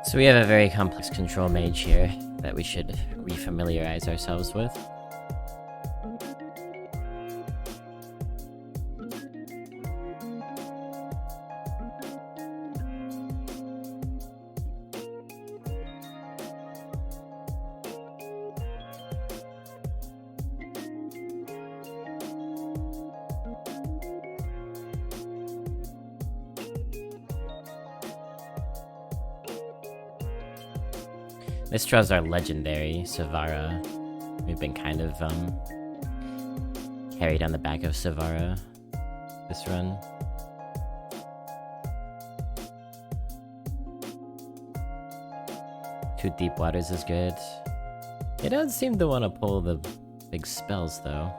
So we have a very complex control mage here that we should refamiliarize ourselves with. This draws our legendary, Savara. We've been kind of, carried on the back of Savara this run. Two Deep Waters is good. It does seem to want to pull the big spells, though.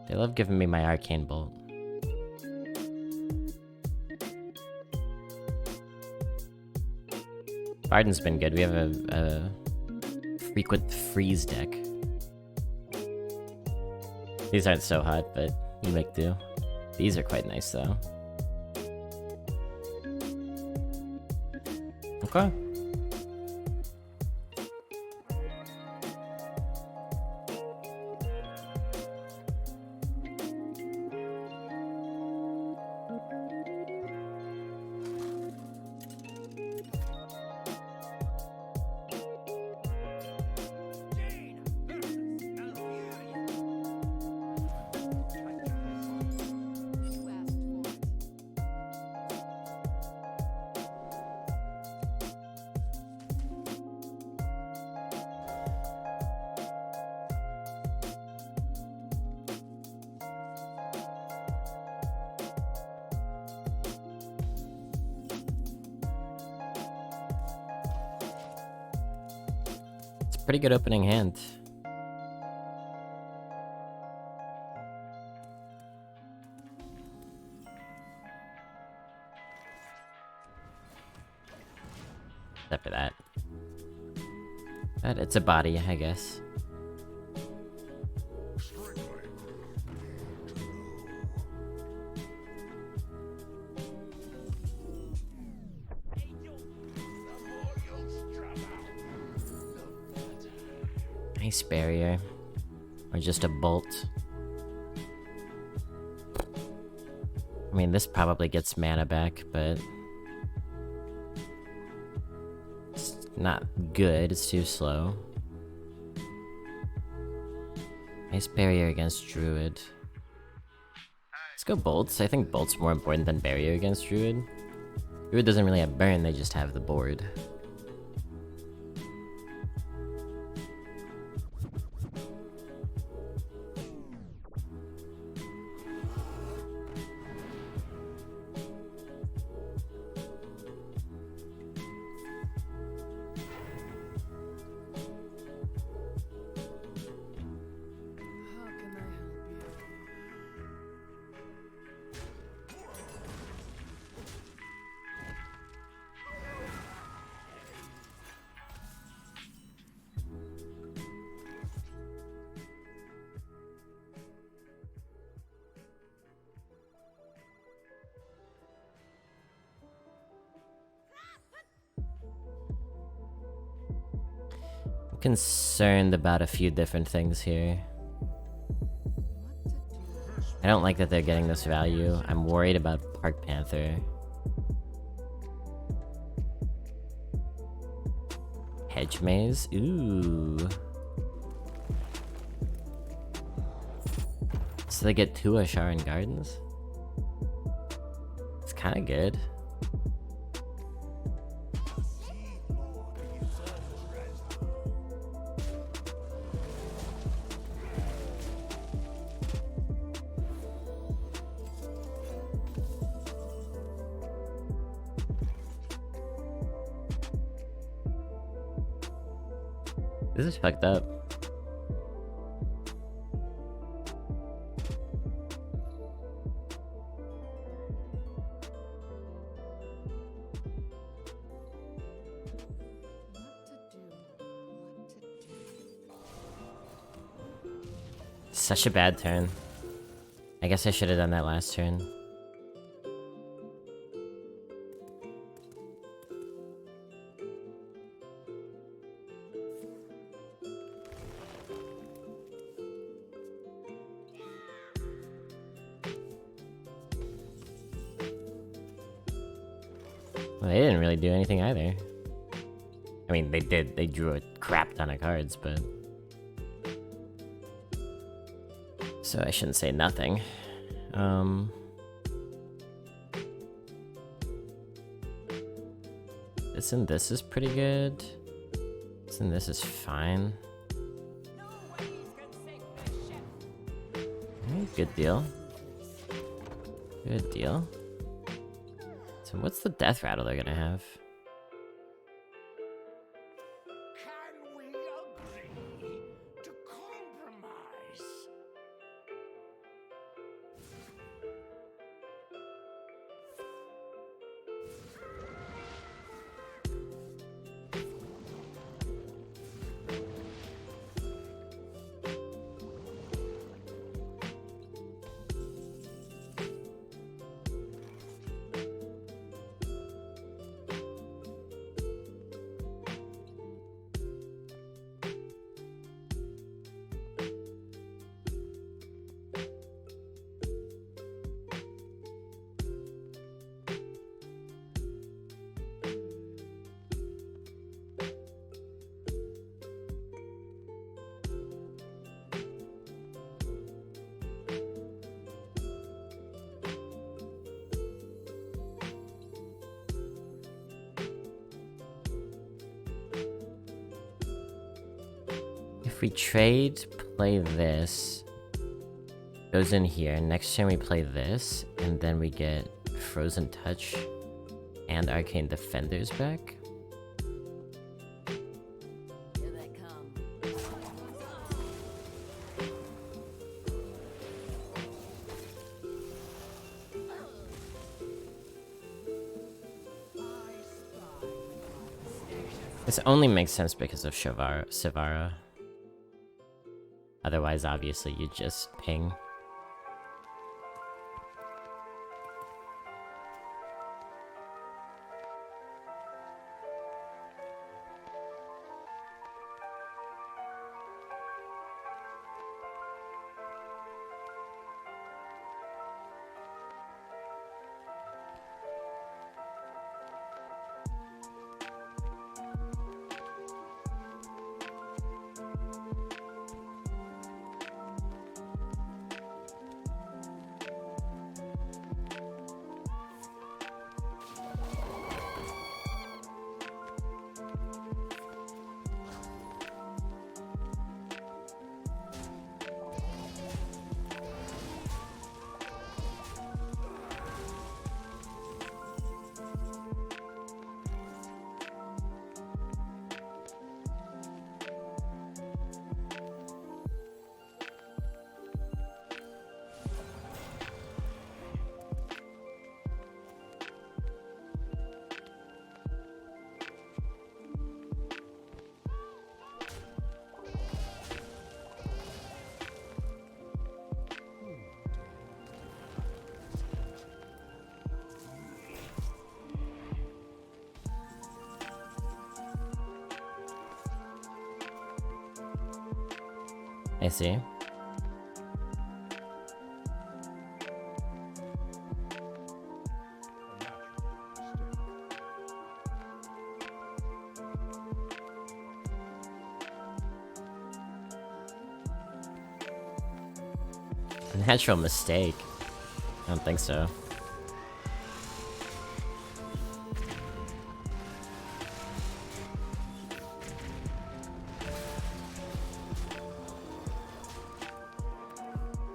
They love giving me my Arcane Bolt. Barden's been good. We have a frequent freeze deck. These aren't so hot, but you make do. These are quite nice, though. Okay. Pretty good opening hand. Except for that. But it's a body, I guess. Nice barrier. Or just a bolt. I mean, this probably gets mana back, but it's not good. It's too slow. Nice barrier against Druid. Let's go bolts. I think bolt's more important than barrier against Druid. Druid doesn't really have burn, they just have the board. Concerned about a few different things here. I don't like that they're getting this value. I'm worried about Park Panther. Hedge Maze? Ooh. So they get 2 Asharan Gardens? It's kinda good. This is fucked up. Such a bad turn. I guess I should have done that last turn. Well, they didn't really do anything either. I mean, they did. They drew a crap ton of cards, but... So I shouldn't say nothing. This and this is pretty good. This and this is fine. Alright, good deal. Good deal. So what's the death rattle they're gonna have? Can we agree to compromise? If we trade, play this, goes in here. Next turn we play this, and then we get Frozen Touch and Arcane Defenders back. Here they come. This only makes sense because of Sivara. Otherwise, obviously, you just ping. I see. Natural mistake? I don't think so.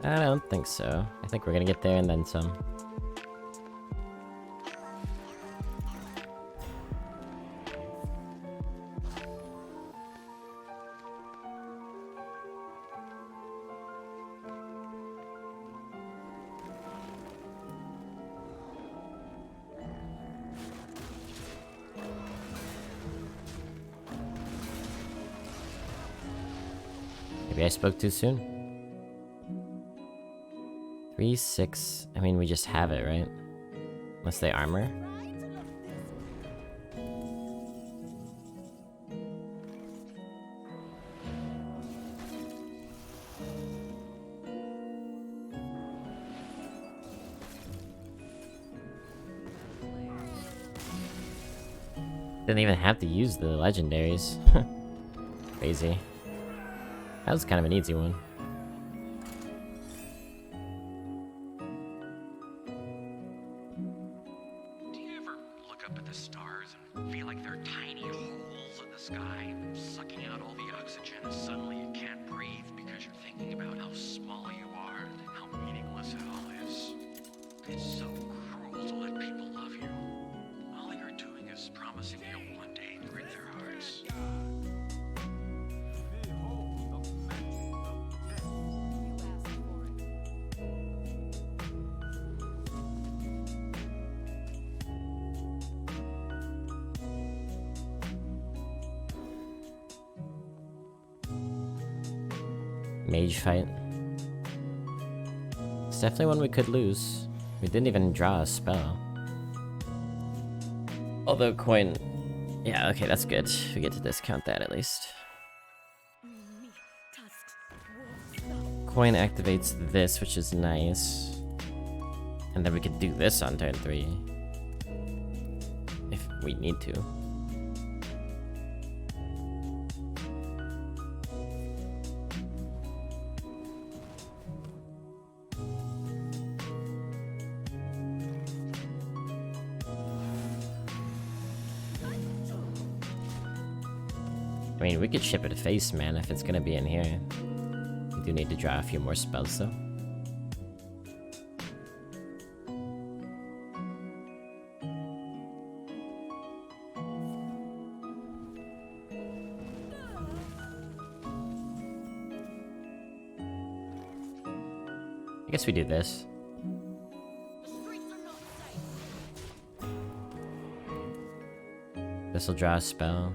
I don't think so. I think we're gonna get there and then some. Maybe I spoke too soon. 3, 6. I mean, we just have it, right? Unless they armor. Didn't even have to use the legendaries. Crazy. That was kind of an easy one. Do you ever look up at the stars and feel like they're tiny holes in the sky, sucking out all the oxygen, and suddenly you can't breathe because you're thinking about how small you are and how meaningless it all is? It's so cruel to let people love you. All you're doing is promising you'll one day break their hearts. You asked for it. Mage fight. It's definitely one we could lose. We didn't even draw a spell. Although coin... Yeah, okay, that's good. We get to discount that at least. Coin activates this, which is nice. And then we could do this on turn 3. If we need to. I mean, we could ship it to face, man, if it's gonna be in here. We do need to draw a few more spells, though. I guess we do this. The streets are not safe. This will draw a spell.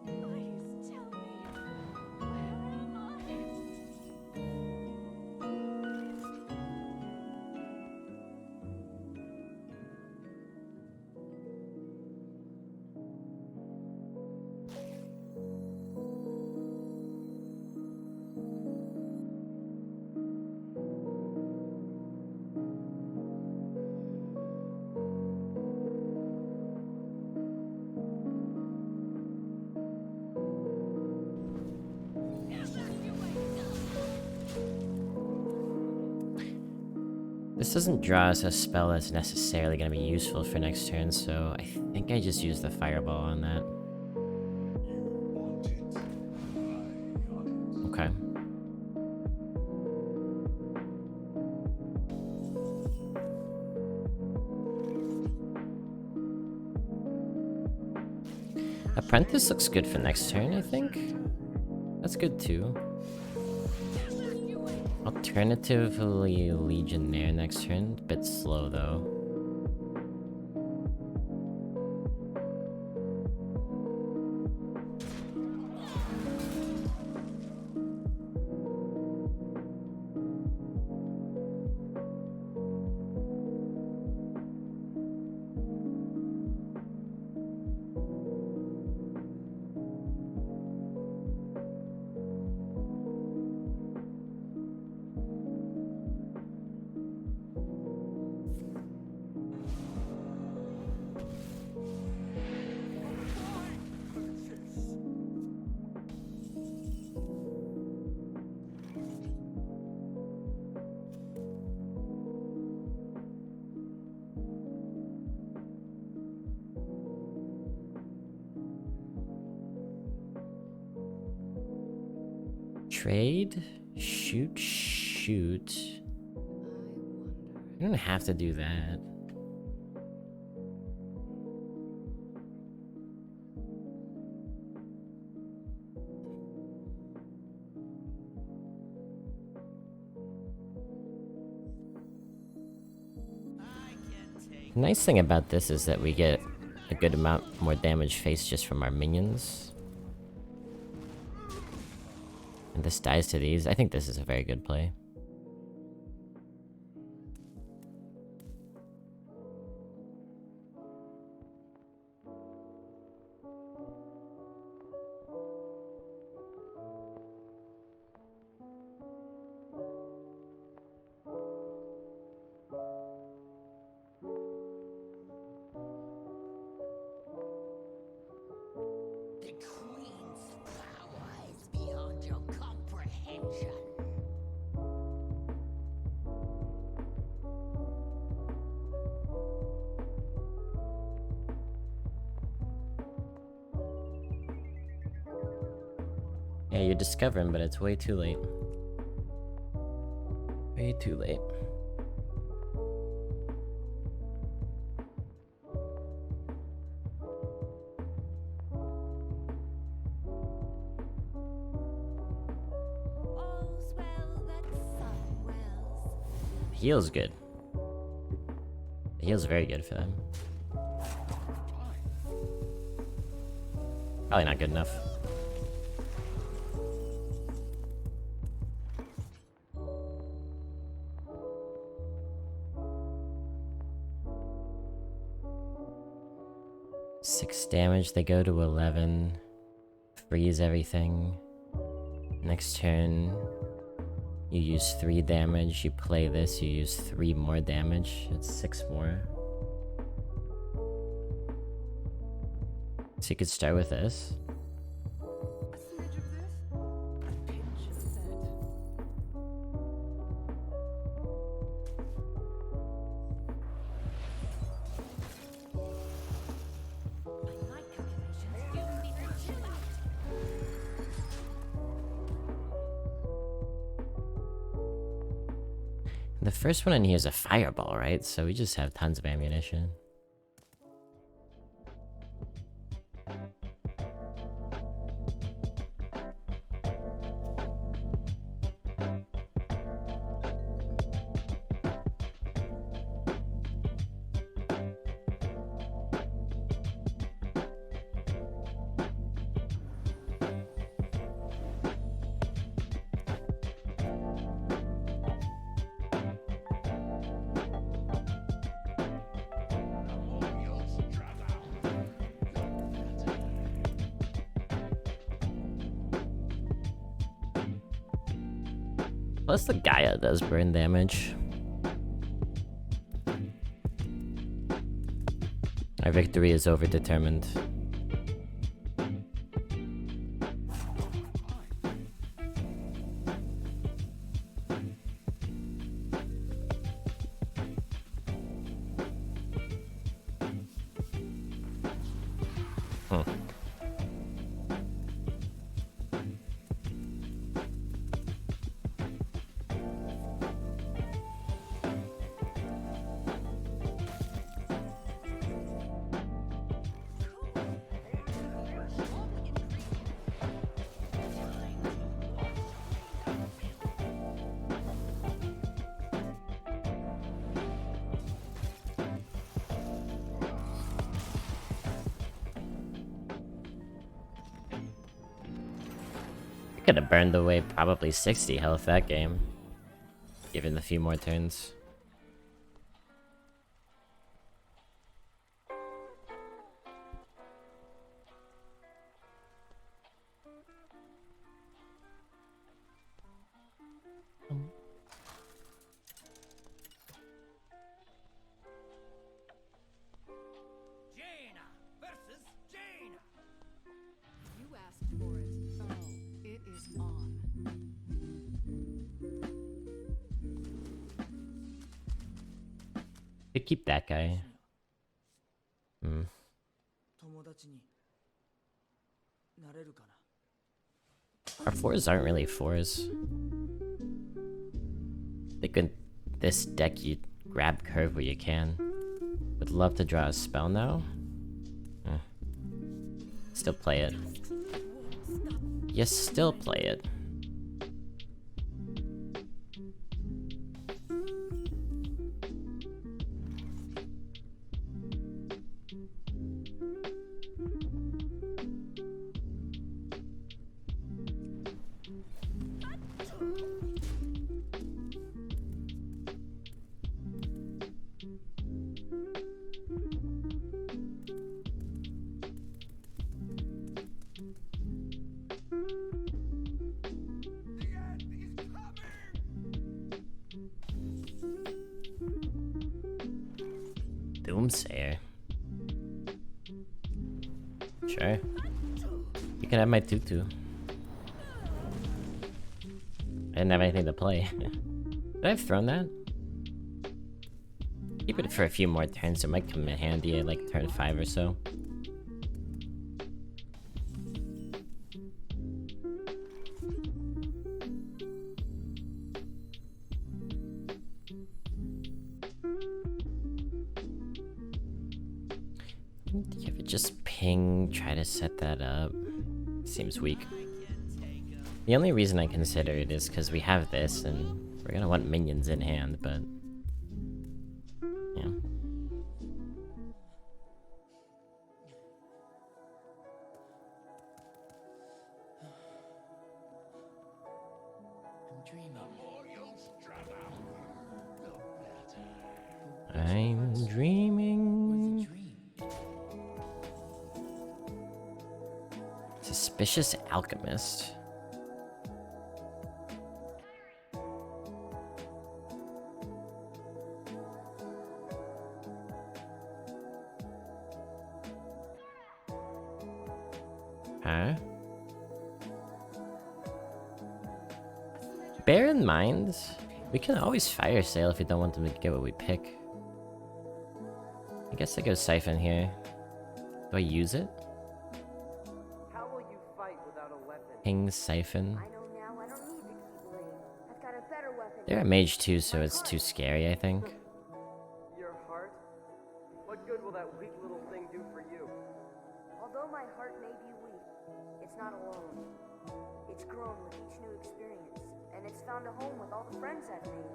Please tell me. Where am I? This doesn't draw us a spell that's necessarily going to be useful for next turn, so I think I just use the fireball on that. Okay. Apprentice looks good for next turn, I think. That's good too. Alternatively, Legionnaire next turn. Bit slow though. Trade? Shoot. You don't have to do that. The nice thing about this is that we get a good amount more damage faced just from our minions. And this dies to these. I think this is a very good play. The Queen's power is beyond your comprehension. Yeah, you're discovering, but it's way too late. Way too late. All's well that sun wills. Heal's good. The heal's very good for them. Probably not good enough. Six damage, they go to 11. Freeze everything. Next turn, you use 3 damage. You play this, you use 3 more damage. It's 6 more. So you could start with this. A smidge of this, a pinch of that. By my calculations, you need to chill out. The first one in here is a fireball, right? So we just have tons of ammunition. Plus the Gaia does burn damage. Our victory is overdetermined. Could have burned away probably 60 health that game, given a few more turns. Jaina versus Jaina. You asked for it. Oh, it is on. Could keep that guy. Hmm. 友達になれるかな。 Our fours aren't really fours. I think in this deck you grab curve where you can. Would love to draw a spell now. Still play it. Yes, still play it. Doomsayer. Sure. You can have my tutu. I didn't have anything to play. Did I have thrown that? Keep it for a few more turns. It might come in handy at like turn 5 or so. Do you ever just ping, try to set that up? Seems weak. The only reason I consider it is because we have this and we're gonna want minions in hand, but... yeah. I'm dreaming. Suspicious alchemist. Huh? Bear in mind, we can always fire sale if we don't want them to get what we pick. I guess I go siphon here. Do I use it? How will you fight without a weapon? Ping siphon. I know now I don't need the Keyblade. I've got a better weapon. They're a mage too, so it's too scary, I think. Your heart? What good will that weak little thing do for you? Although my heart may be weak, it's not alone. It's grown with each new experience, and it's found a home with all the friends I've made.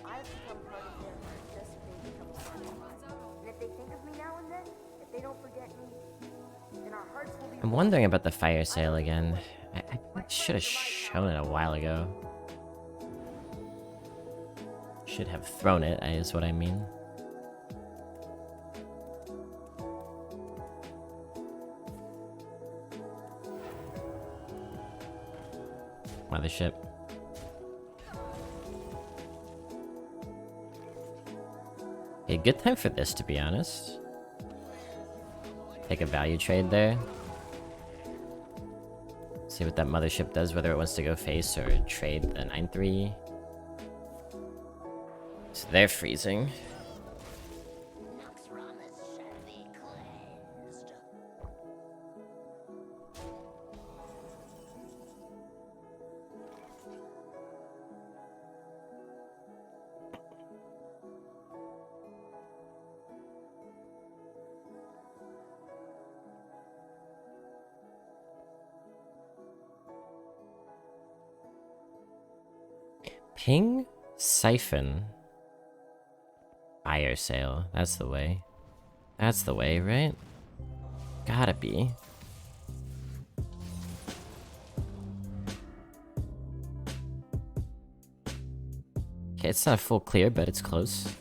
I've become part of their heart just as they become a part of mine. And if they think of me now and then, if they don't forget me, then our hearts will be... I'm wondering about the fire sale again. I should have shown it a while ago. Should have thrown it, is what I mean. Mothership. A good time for this, to be honest. Take a value trade there. See what that mothership does, whether it wants to go face or trade the 9-3. So they're freezing. Ping, siphon, fire sale. That's the way. That's the way, right? Gotta be. Okay, it's not a full clear, but it's close.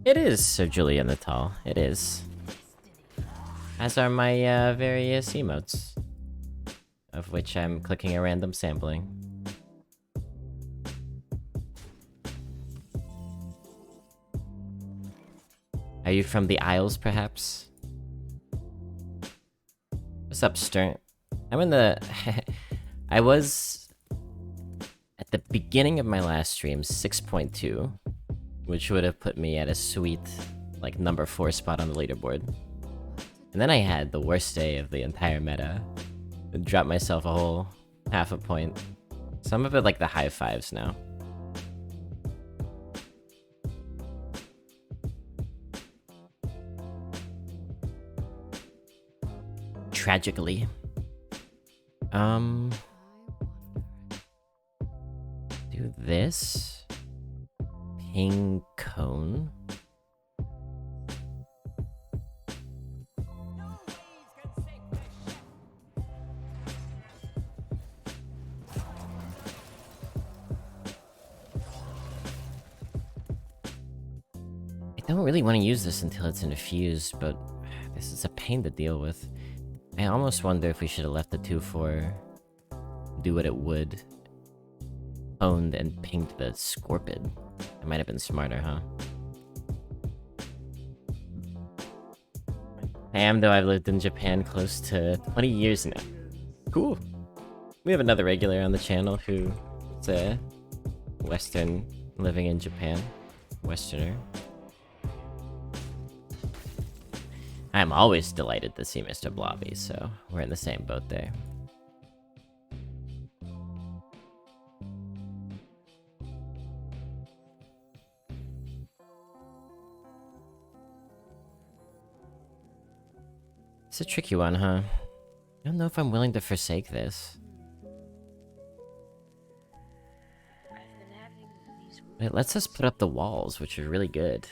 It is Sir Julian the Tall. It is. As are my various emotes, of which I'm clicking a random sampling. Are you from the Isles, perhaps? What's up, Stern? I'm in the... I was... at the beginning of my last stream, 6.2, which would have put me at a sweet, like, number 4 spot on the leaderboard. And then I had the worst day of the entire meta. And dropped myself a whole half a point. So I'm a bit like the high 5s now. Tragically. Do this. Ping cone. I don't really want to use this until it's infused, but this is a pain to deal with. I almost wonder if we should have left the 2-4 do what it would, pwned and pinged the Scorpid. It might have been smarter, huh? I am, though. I've lived in Japan close to 20 years now. Cool. We have another regular on the channel who is a Western living in Japan. Westerner. I'm always delighted to see Mr. Blobby, so we're in the same boat there. It's a tricky one, huh? I don't know if I'm willing to forsake this. It lets us put up the walls, which are really good.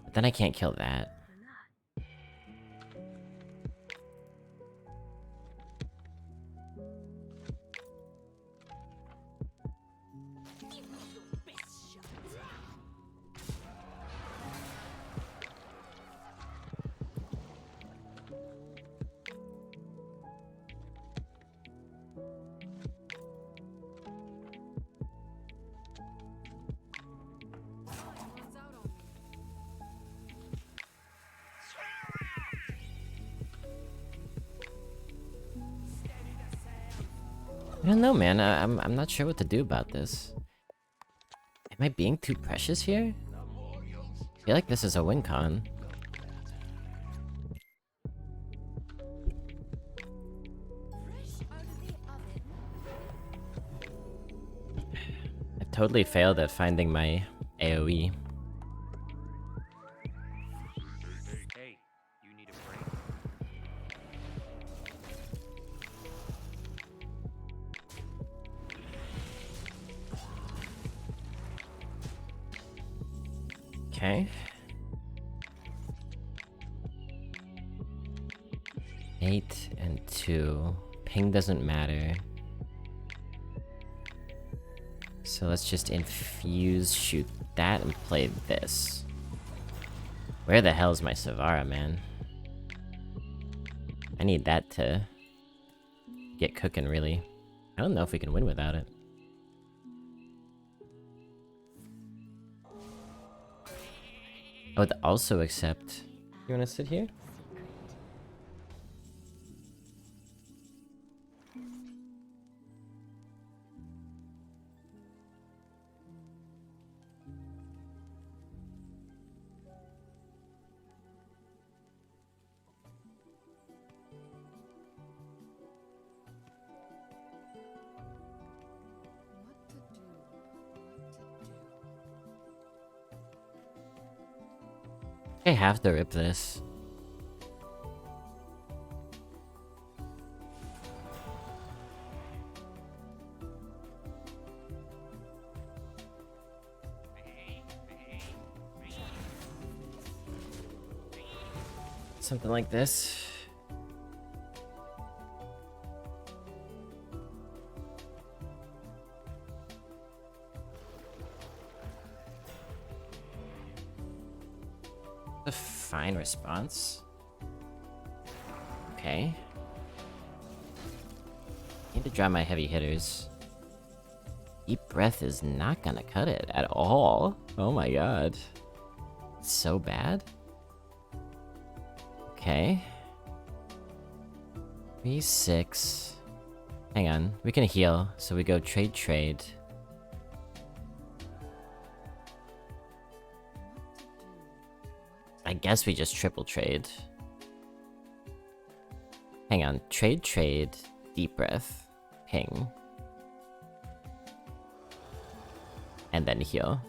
But then I can't kill that. I don't know, man. I'm not sure what to do about this. Am I being too precious here? I feel like this is a win con. I totally failed at finding my AoE. Hey, you need a break? Okay. 8 and 2. Ping doesn't matter. So let's just infuse, shoot that, and play this. Where the hell's my Savara, man? I need that to get cooking, really. I don't know if we can win without it. I would also accept... You wanna sit here? I have to rip this. Something like this. A fine response. Okay. Need to draw my heavy hitters. Deep breath is not gonna cut it at all. Oh my god. It's so bad. Okay. V6. Hang on. We can heal. So we go trade, trade. I guess we just triple trade. Hang on. Trade, trade. Deep breath. Ping. And then heal.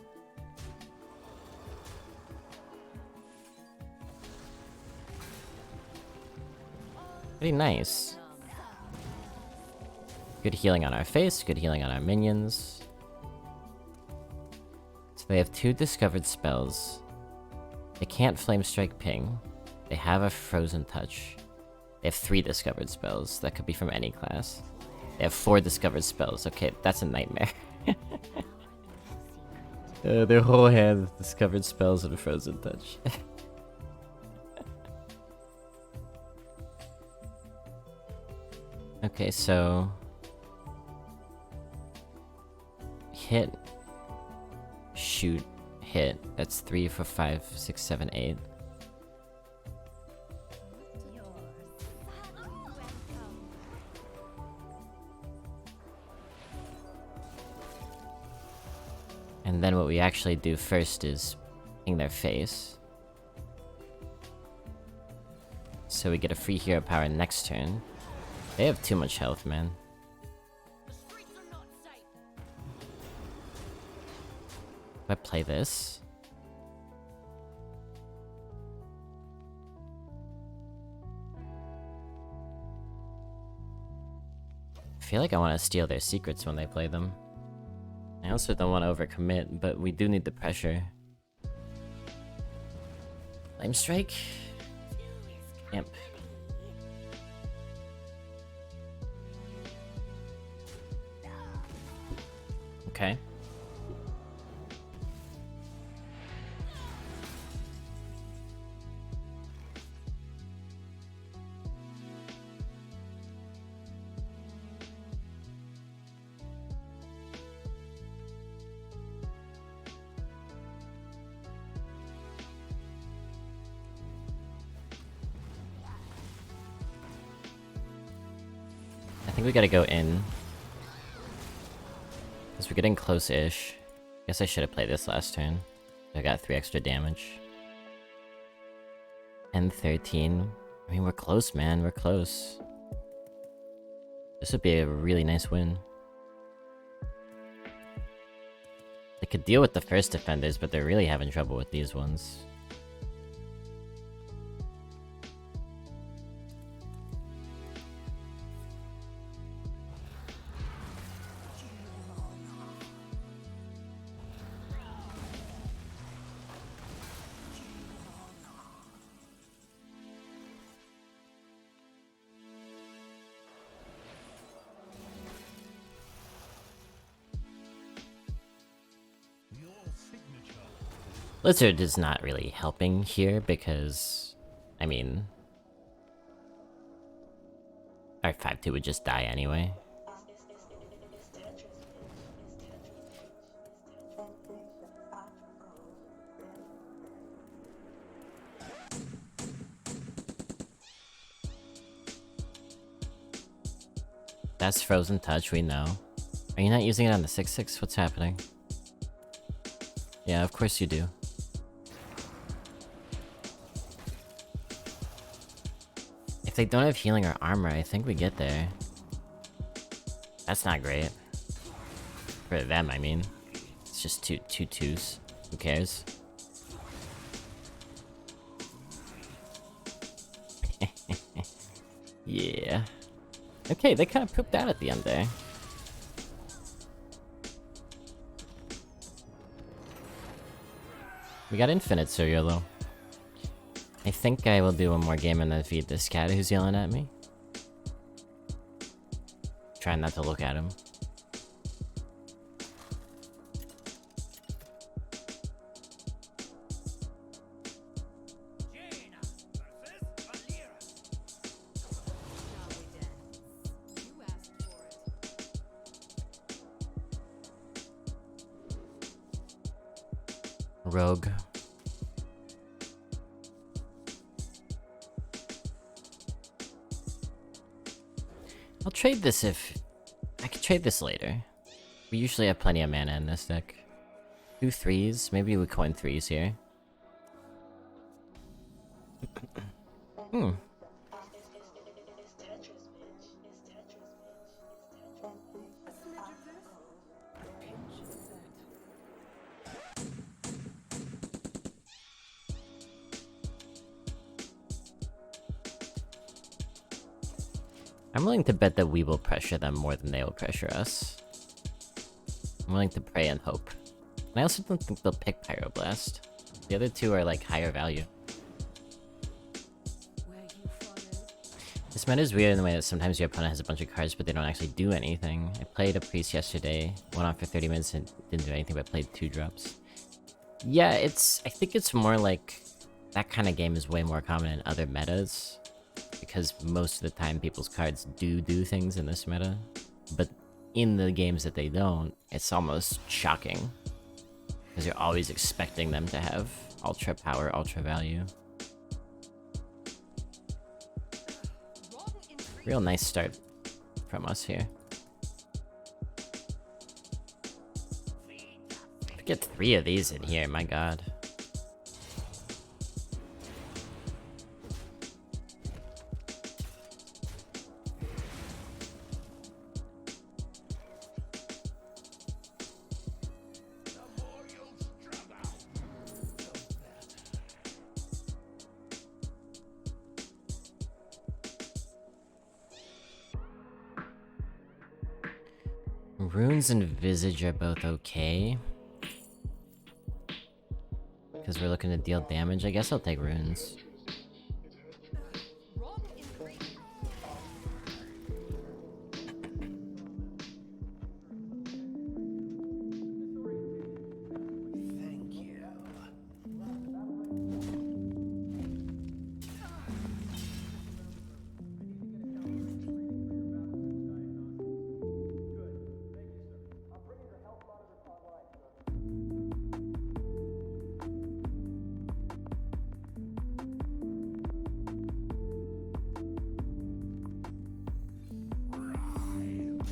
Pretty nice. Good healing on our face, good healing on our minions. So they have 2 discovered spells. They can't Flame Strike Ping. They have a Frozen Touch. They have 3 discovered spells. That could be from any class. They have 4 discovered spells. Okay, that's a nightmare. Their whole hand with discovered spells and a Frozen Touch. Okay, so... hit, shoot, hit. That's 3, 4, 5, 6, 7, 8. And then what we actually do first is ping their face. So we get a free hero power next turn. They have too much health, man. If I play this... I feel like I want to steal their secrets when they play them. I also don't want to overcommit, but we do need the pressure. Flame Strike? Imp. Okay. I think we gotta go in. Because we're getting close-ish. Guess I should have played this last turn. I got 3 extra damage. And 13. I mean, we're close, man. We're close. This would be a really nice win. They could deal with the first defenders, but they're really having trouble with these ones. Lizard is not really helping here because, I mean, our 5-2 would just die anyway. That's Frozen Touch, we know. Are you not using it on the 6-6? What's happening? Yeah, of course you do. If they don't have healing or armor, I think we get there. That's not great. For them, I mean. It's just two twos. Who cares? Yeah. Okay, they kind of pooped out at the end there. We got infinite cereal though. I think I will do one more game and then feed this cat who's yelling at me. Try not to look at him. Rogue. I'll trade this if... I could trade this later. We usually have plenty of mana in this deck. 2 3s, maybe we coin 3s here. I'm willing to bet that we will pressure them more than they will pressure us. I'm willing to pray and hope. And I also don't think they'll pick Pyroblast. The other two are like higher value. This meta is weird in the way that sometimes your opponent has a bunch of cards but they don't actually do anything. I played a priest yesterday, went on for 30 minutes and didn't do anything but played 2 drops. Yeah, I think it's more like that kind of game is way more common in other metas. Because most of the time people's cards do things in this meta. But in the games that they don't, it's almost shocking. Because you're always expecting them to have ultra power, ultra value. Real nice start from us here. Get 3 of these in here, my god. Runes and Visage are both okay. Because we're looking to deal damage. I guess I'll take Runes.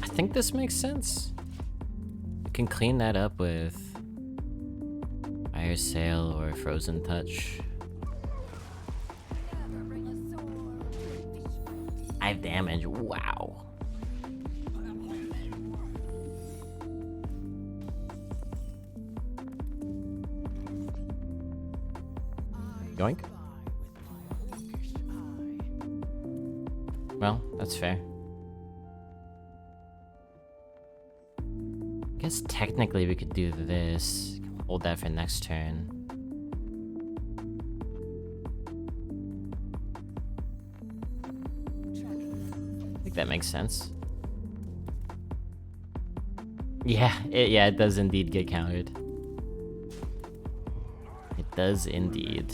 I think this makes sense. We can clean that up with Fire Sail or Frozen Touch. 5 damage, wow. Yoink. Well, that's fair. I guess technically we could do this. Hold that for next turn. I think that makes sense. Yeah, it does indeed get countered. It does indeed.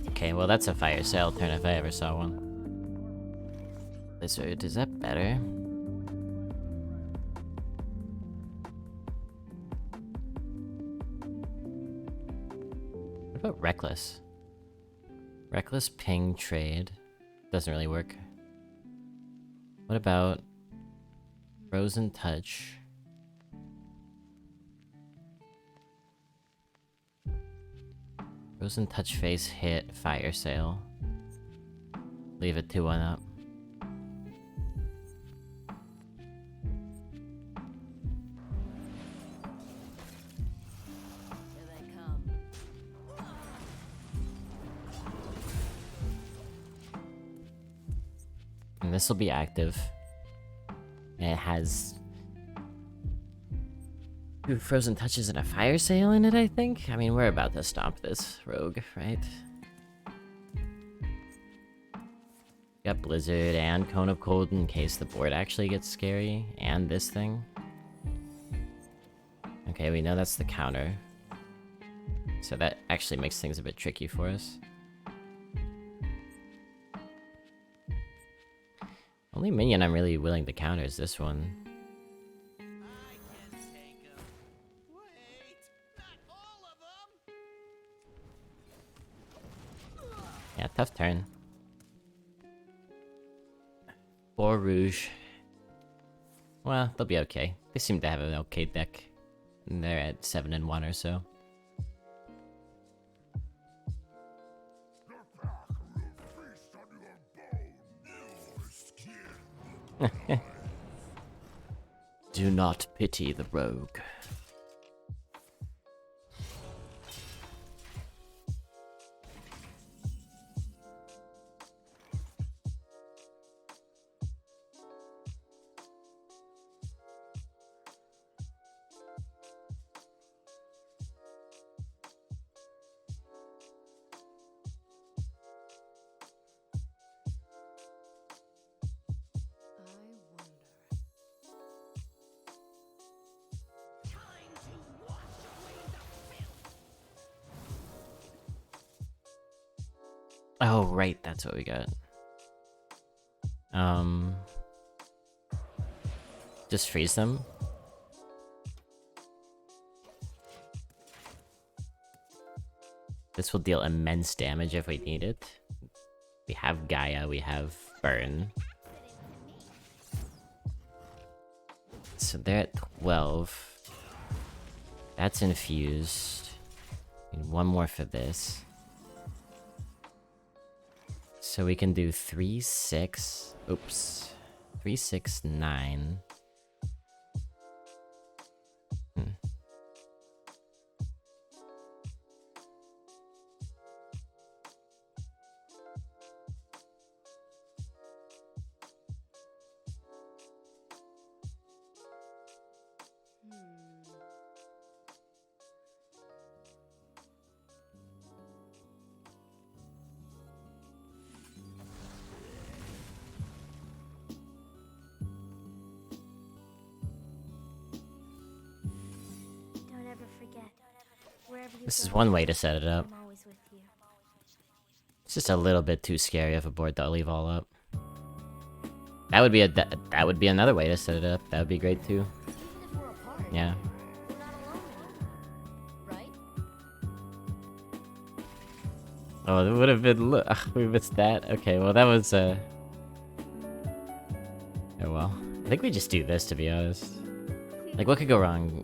Okay, well that's a Fire Sail turn if I ever saw one. Blizzard, is that better? What about Reckless? Reckless ping trade. Doesn't really work. What about Frozen Touch? Frozen Touch face hit, Fire Sail. Leave it 2-1 up. And this will be active. And it has 2 Frozen Touches and a Fire Sail in it, I think? I mean, we're about to stomp this rogue, right? Got Blizzard and Cone of Cold in case the board actually gets scary. And this thing. Okay, we know that's the counter. So that actually makes things a bit tricky for us. Only minion I'm really willing to counter is this one. Yeah, tough turn. 4 Rouge. Well, they'll be okay. They seem to have an okay deck. And they're at 7-1 or so. Do not pity the rogue. Oh, right, that's what we got. Just freeze them. This will deal immense damage if we need it. We have Gaia, we have Burn. So they're at 12. That's infused. Need one more for this. So we can do 3, 6. Oops. 3, 6, 9. Don't ever forget. Wherever you This is go, one way to set it up. I'm always with you. It's just a little bit too scary of a board to leave all up. That would be that would be another way to set it up. That would be great too. Even if we're apart, Yeah. we're not alone anymore, right? Oh, it would have been. We missed that. Okay, well that was. Oh well. I think we just do this, to be honest. Like, what could go wrong?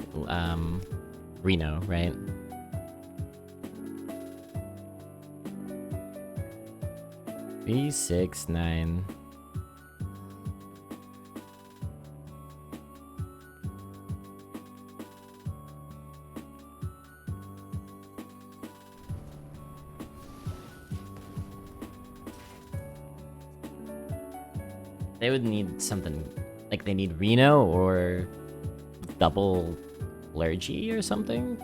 Reno, right? Three, 6, 9. They would need something, like they need Reno or double Clergy or something?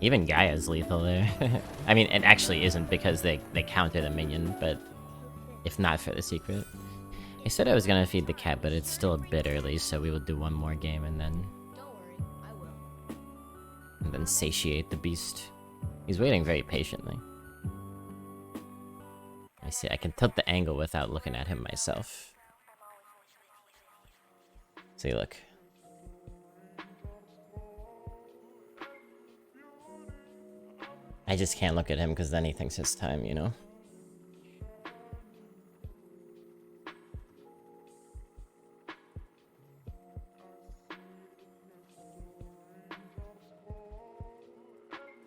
Even Gaia's lethal there. I mean, it actually isn't because they counter the minion, but if not for the secret. I said I was gonna feed the cat, but it's still a bit early, so we will do one more game and then... Don't worry, I will. And then satiate the beast. He's waiting very patiently. I see, I can tilt the angle without looking at him myself. See, look. I just can't look at him because then he thinks it's time, you know?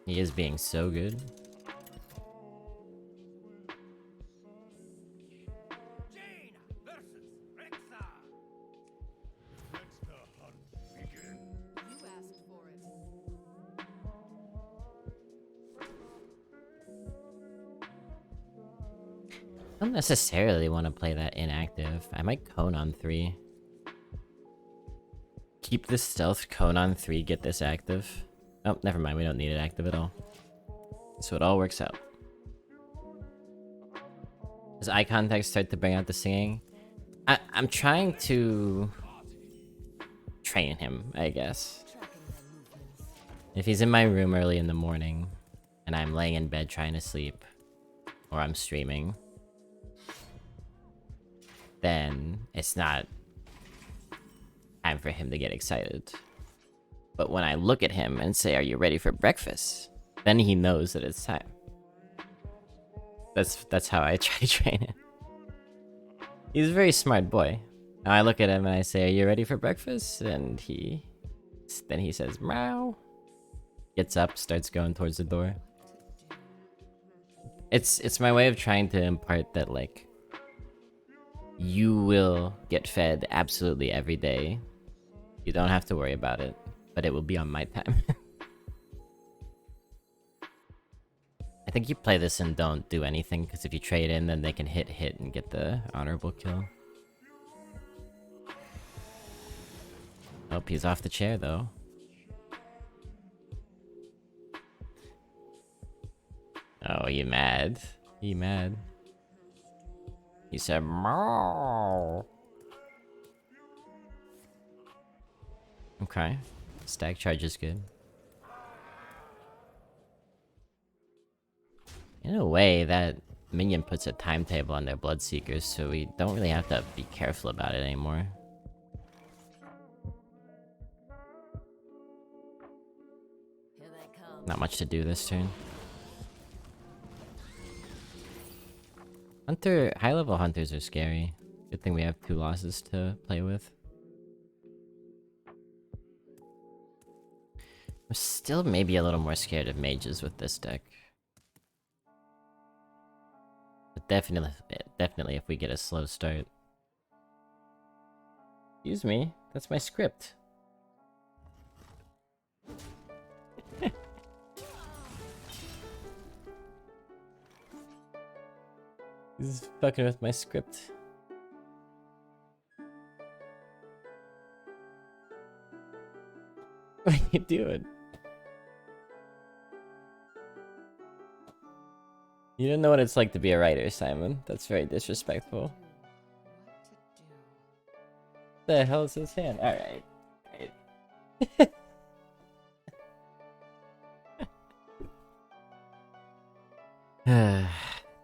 He is being so good. You asked for it. I don't necessarily want to play that inactive. I might cone on 3. Keep this stealth, cone on 3, get this active. Oh, never mind, we don't need it active at all. So it all works out. Does eye contact start to bring out the singing? I'm trying to train him, I guess. If he's in my room early in the morning, and I'm laying in bed trying to sleep, or I'm streaming, then it's not time for him to get excited. But when I look at him and say, "Are you ready for breakfast?" then he knows that it's time. That's how I try to train him. He's a very smart boy. Now I look at him and I say, "Are you ready for breakfast?" and then he says, "Meow." Gets up, starts going towards the door. It's my way of trying to impart that, like, you will get fed absolutely every day. You don't have to worry about it, but it will be on my time. I think you play this and don't do anything, because if you trade in, then they can hit and get the honorable kill. Oh, he's off the chair though. Oh, you mad? You mad? He said, "Meow." Okay. Stag charge is good. In a way, that minion puts a timetable on their Bloodseekers, so we don't really have to be careful about it anymore. Not much to do this turn. High-level hunters are scary. Good thing we have 2 losses to play with. I'm still maybe a little more scared of mages with this deck. But definitely if we get a slow start. Excuse me, that's my script. He's fucking with my script. What are you doing? You don't know what it's like to be a writer, Simon. That's very disrespectful. What the hell is his hand? Alright.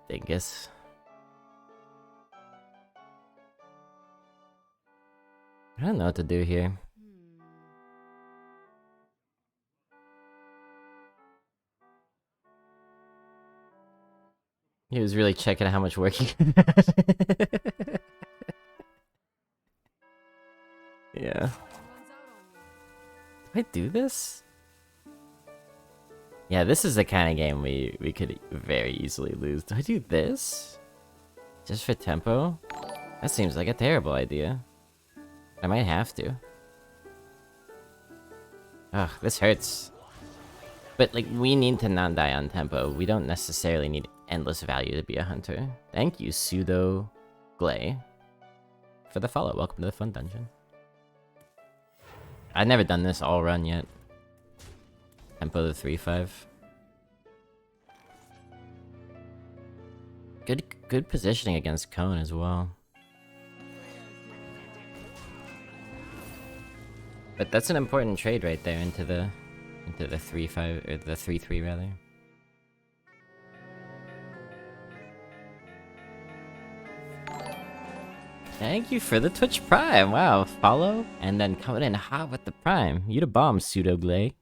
Dingus. I don't know what to do here. He was really checking how much work he Yeah. Do I do this? Yeah, this is the kind of game we could very easily lose. Do I do this? Just for tempo? That seems like a terrible idea. I might have to. Ugh, this hurts. But, like, we need to not die on tempo. We don't necessarily need endless value to be a hunter. Thank you, Pseudo Glay, for the follow. Welcome to the fun dungeon. I've never done this all run yet. Tempo to 3-5. Good positioning against Cone as well. But that's an important trade right there into the 3-5 or the 3-3 rather. Thank you for the Twitch Prime. Wow, follow and then coming in hot with the Prime. You the bomb, Pseudo Glay.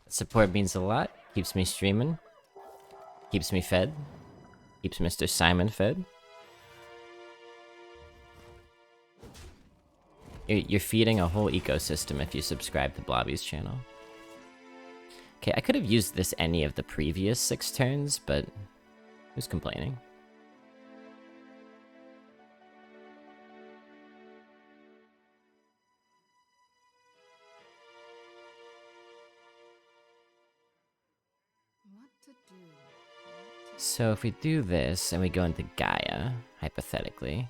Support means a lot. Keeps me streaming. Keeps me fed. Keeps Mr. Simon fed. You're feeding a whole ecosystem if you subscribe to Blobby's channel. Okay, I could have used this any of the previous 6 turns, but who's complaining? So if we do this and we go into Gaia, hypothetically,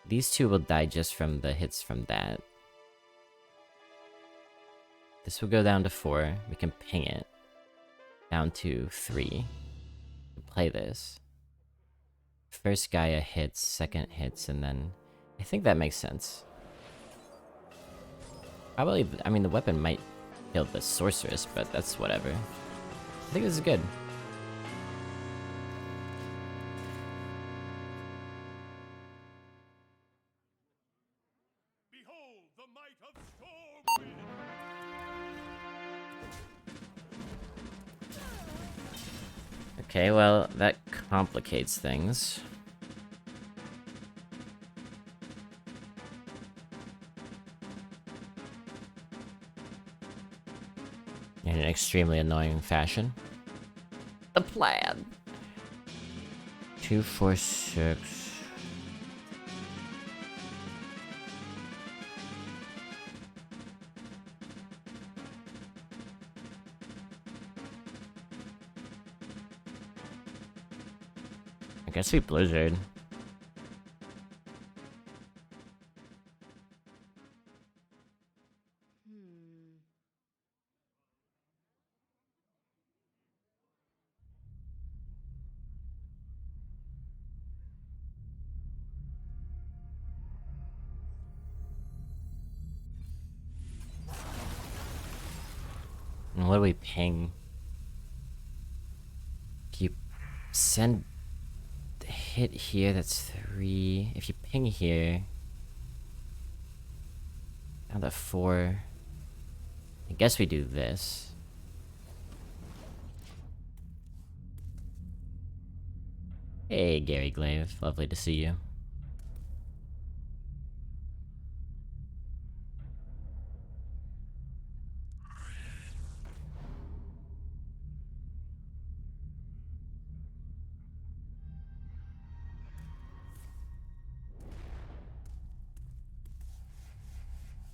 these 2 will die just from the hits from that. This will go down to 4. We can ping it down to 3. Play this. First Gaia hits, second hits, and then I think that makes sense. Probably, I mean, the weapon might kill the sorceress, but that's whatever. I think this is good. Okay, well, that complicates things. In an extremely annoying fashion. The plan. 2, 4, 6. I guess we Blizzard. what do we ping? If you send the hit here, that's 3. If you ping here, down to 4. I guess we do this. Hey, Gary Glaive. Lovely to see you.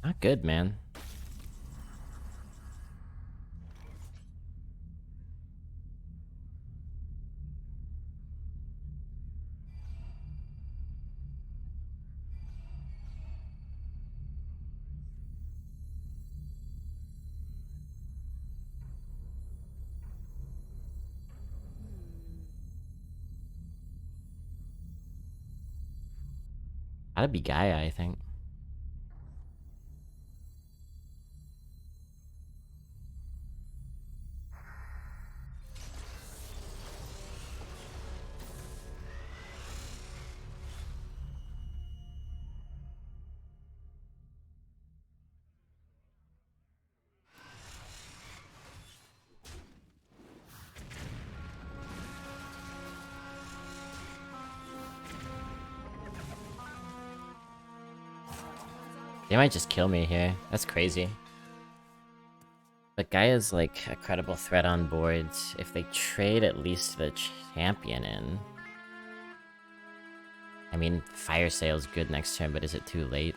Not good, man. Gotta be Gaia, I think. They might just kill me here. That's crazy. But Gaia's like a credible threat on boards if they trade at least the champion in. I mean, Fire Sale's good next turn, but is it too late?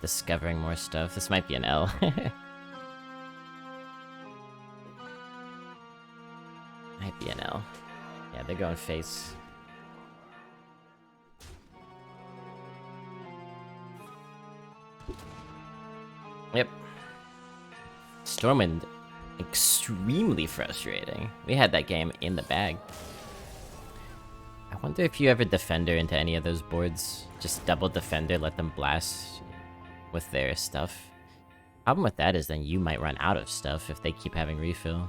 Discovering more stuff. This might be an L. Might be an L. Yeah, they're going face. Yep. Stormwind, extremely frustrating. We had that game in the bag. I wonder if you ever Defender into any of those boards. Just double Defender, let them blast with their stuff. Problem with that is then you might run out of stuff if they keep having refill.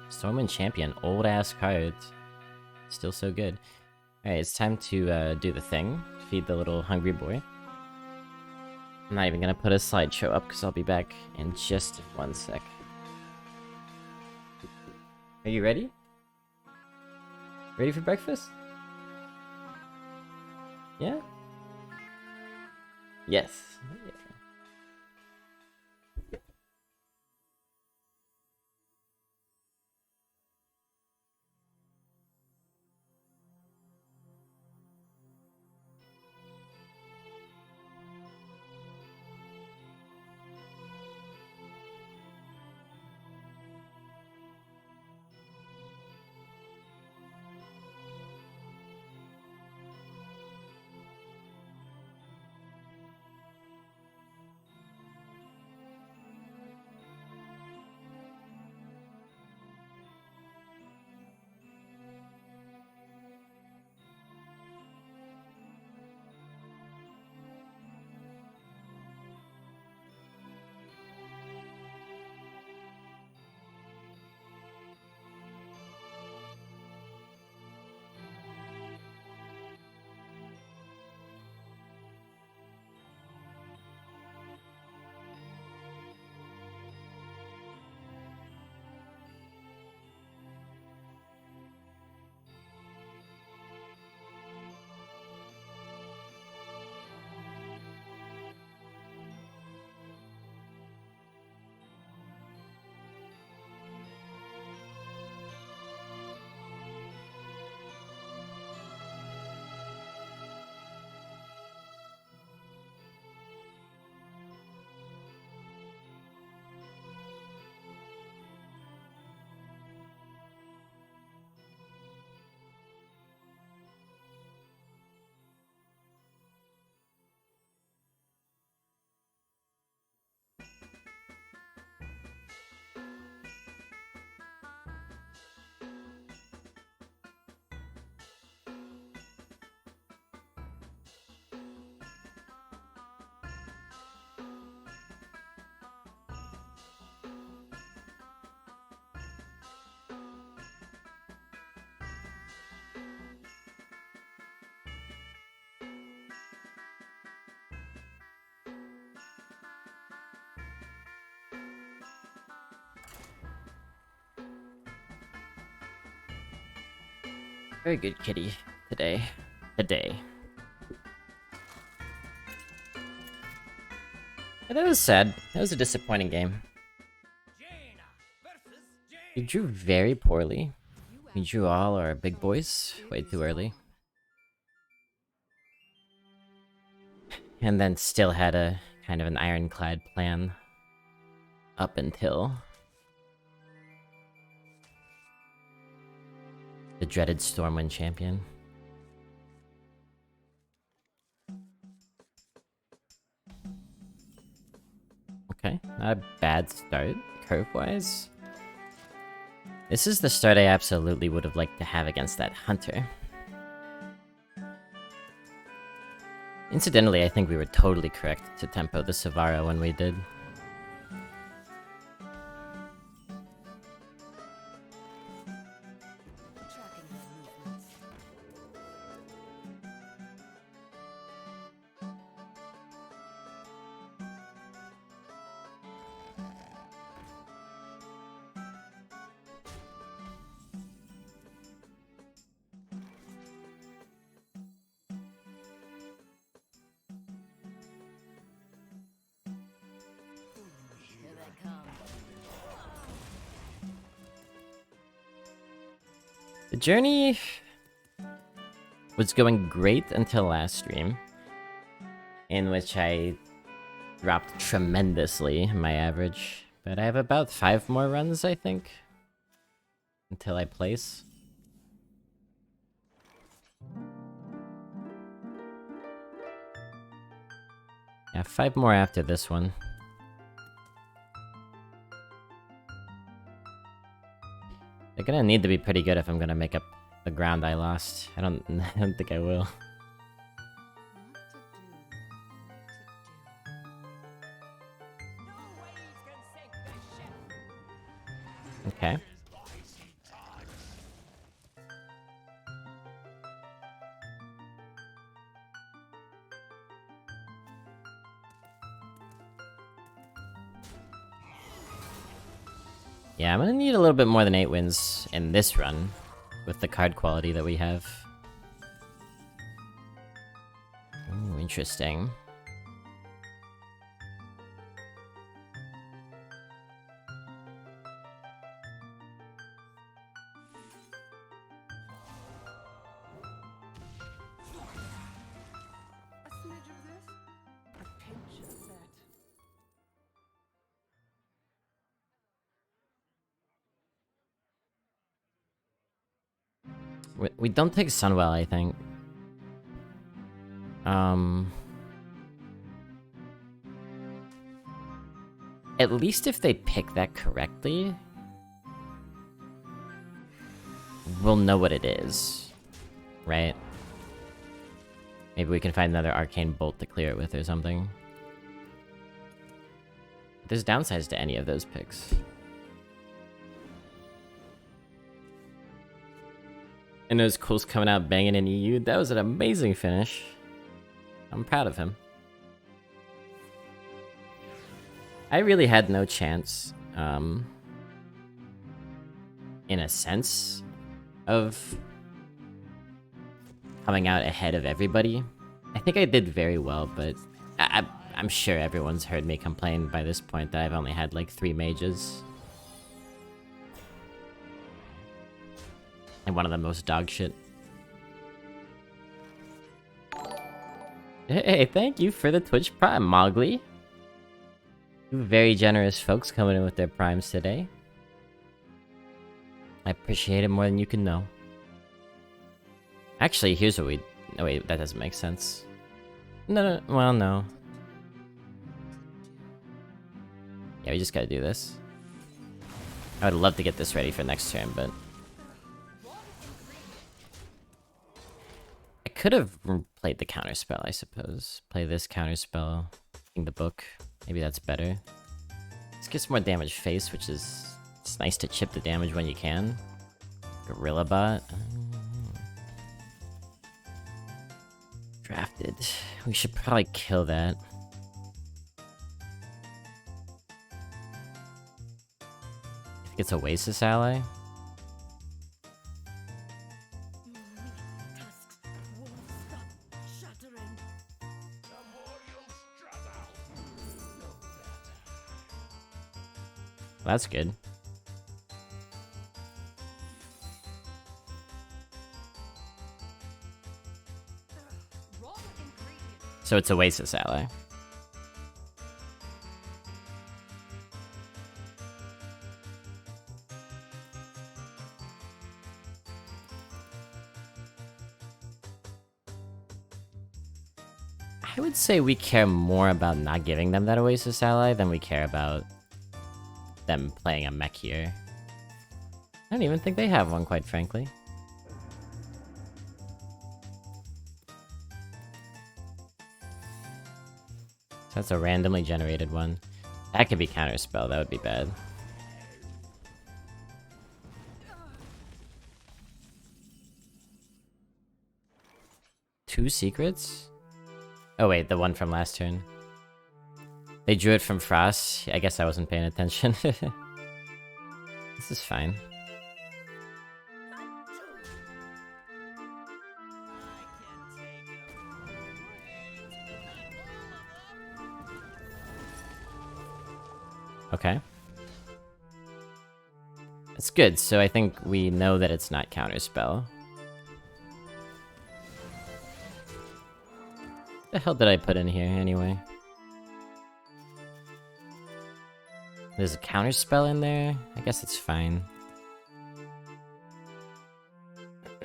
Stormwind Champion, old ass cards. Still so good. Alright, it's time to do the thing. Feed the little hungry boy. I'm not even gonna put a slideshow up because I'll be back in just 1 sec. Are you ready? Ready for breakfast? Yeah? Yes. Yeah. Very good, kitty. Today. Today. Yeah, that was sad. That was a disappointing game. You drew very poorly. You drew all our big boys way too early. And then still had a kind of an ironclad plan up until the dreaded Stormwind champion. Okay, not a bad start, curve-wise. This is the start I absolutely would have liked to have against that hunter. Incidentally, I think we were totally correct to tempo the Savara when we did. Tracking her movements. Here they come. The journey was going great until last stream, in which I dropped tremendously in my average. But I have about 5 more runs, I think, until I place. Yeah, 5 more after this one. They're gonna need to be pretty good if I'm gonna make up the ground I lost. I don't think I will. Okay. Yeah, I'm gonna need a little bit more than 8 wins in this run, with the card quality that we have. Ooh, interesting. A smidge of this, a pinch of that. We don't take Sunwell, I think. At least if they pick that correctly, we'll know what it is, right? Maybe we can find another arcane bolt to clear it with or something. There's downsides to any of those picks. I know Cole's coming out banging in EU. That was an amazing finish. I'm proud of him. I really had no chance, in a sense, of coming out ahead of everybody. I think I did very well, but I'm sure everyone's heard me complain by this point that I've only had like 3 mages. And one of the most dog shit. Hey, thank you for the Twitch Prime, Mowgli. You very generous folks coming in with their primes today. I appreciate it more than you can know. Actually, here's what we... Oh wait, that doesn't make sense. No, well, no. Yeah, we just gotta do this. I would love to get this ready for next turn, but... I could have played the counterspell, I suppose. Play this counterspell in the book. Maybe that's better. This gets more damage face, which is... It's nice to chip the damage when you can. Gorilla Bot. Drafted. We should probably kill that. I think it's Oasis ally. That's good. Raw ingredient. So it's Oasis ally. I would say we care more about not giving them that Oasis ally than we care about them playing a mech here. I don't even think they have one, quite frankly. So that's a randomly generated one. That could be counterspell, that would be bad. Two secrets? Oh wait, the one from last turn. They drew it from Frost. I guess I wasn't paying attention. This is fine. Okay. It's good, so I think we know that it's not counterspell. The hell did I put in here, anyway? There's a counterspell in there? I guess it's fine.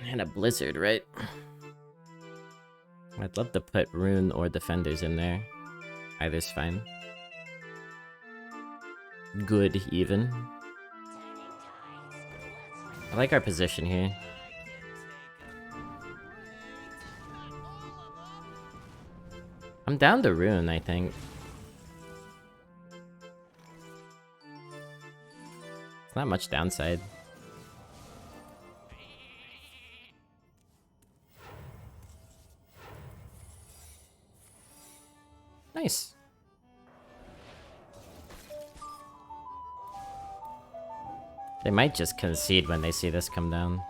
And a blizzard, right? I'd love to put rune or defenders in there. Either's fine. Good, even. I like our position here. I'm down to rune, I think. It's not much downside. Nice. They might just concede when they see this come down.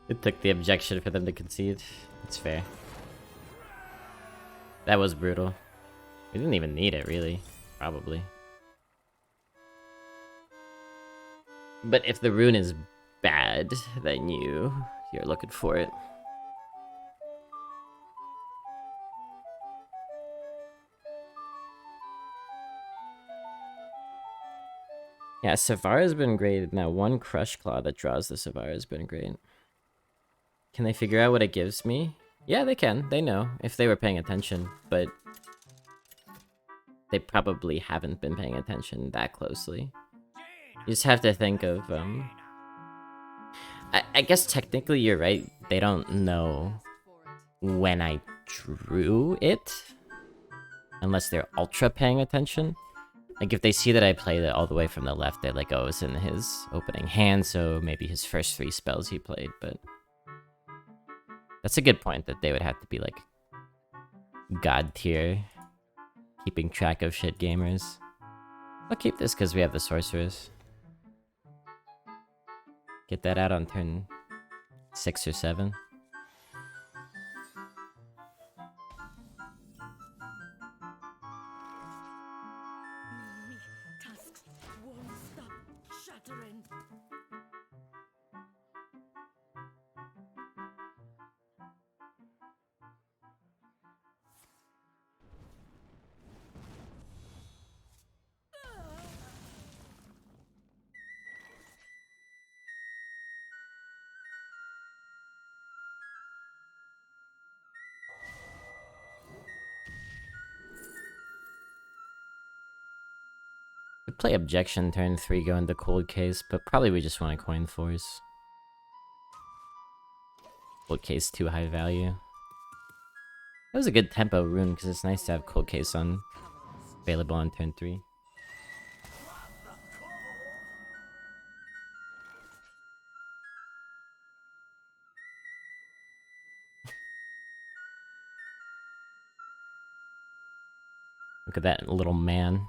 It took the objection for them to concede. It's fair. That was brutal. We didn't even need it, really. Probably. But if the rune is bad, then you're looking for it. Yeah, Savara's been great. Now, one Crush Claw that draws the Savara has been great. Can they figure out what it gives me? Yeah, they can. They know, if they were paying attention, but they probably haven't been paying attention that closely. You just have to think of, I guess technically you're right. They don't know when I drew it, unless they're ultra paying attention. Like, if they see that I played it all the way from the left, they're like, oh, it's in his opening hand, so maybe his first 3 spells he played, but... That's a good point, that they would have to be, like, god tier, keeping track of shit gamers. I'll keep this because we have the Sorceress. Get that out on turn 6 or 7. Tusks won't stop shattering. Could play Objection turn 3, go into Cold Case, but probably we just want to coin Force. Cold Case too high value. That was a good tempo rune, because it's nice to have Cold Case on available on turn 3. Look at that little man.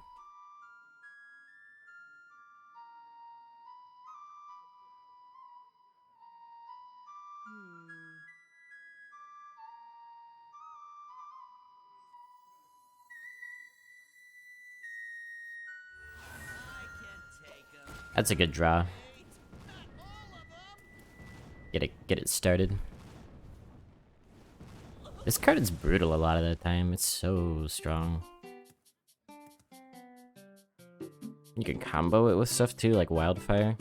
That's a good draw. Get it started. This card is brutal a lot of the time. It's so strong. You can combo it with stuff too, like Wildfire.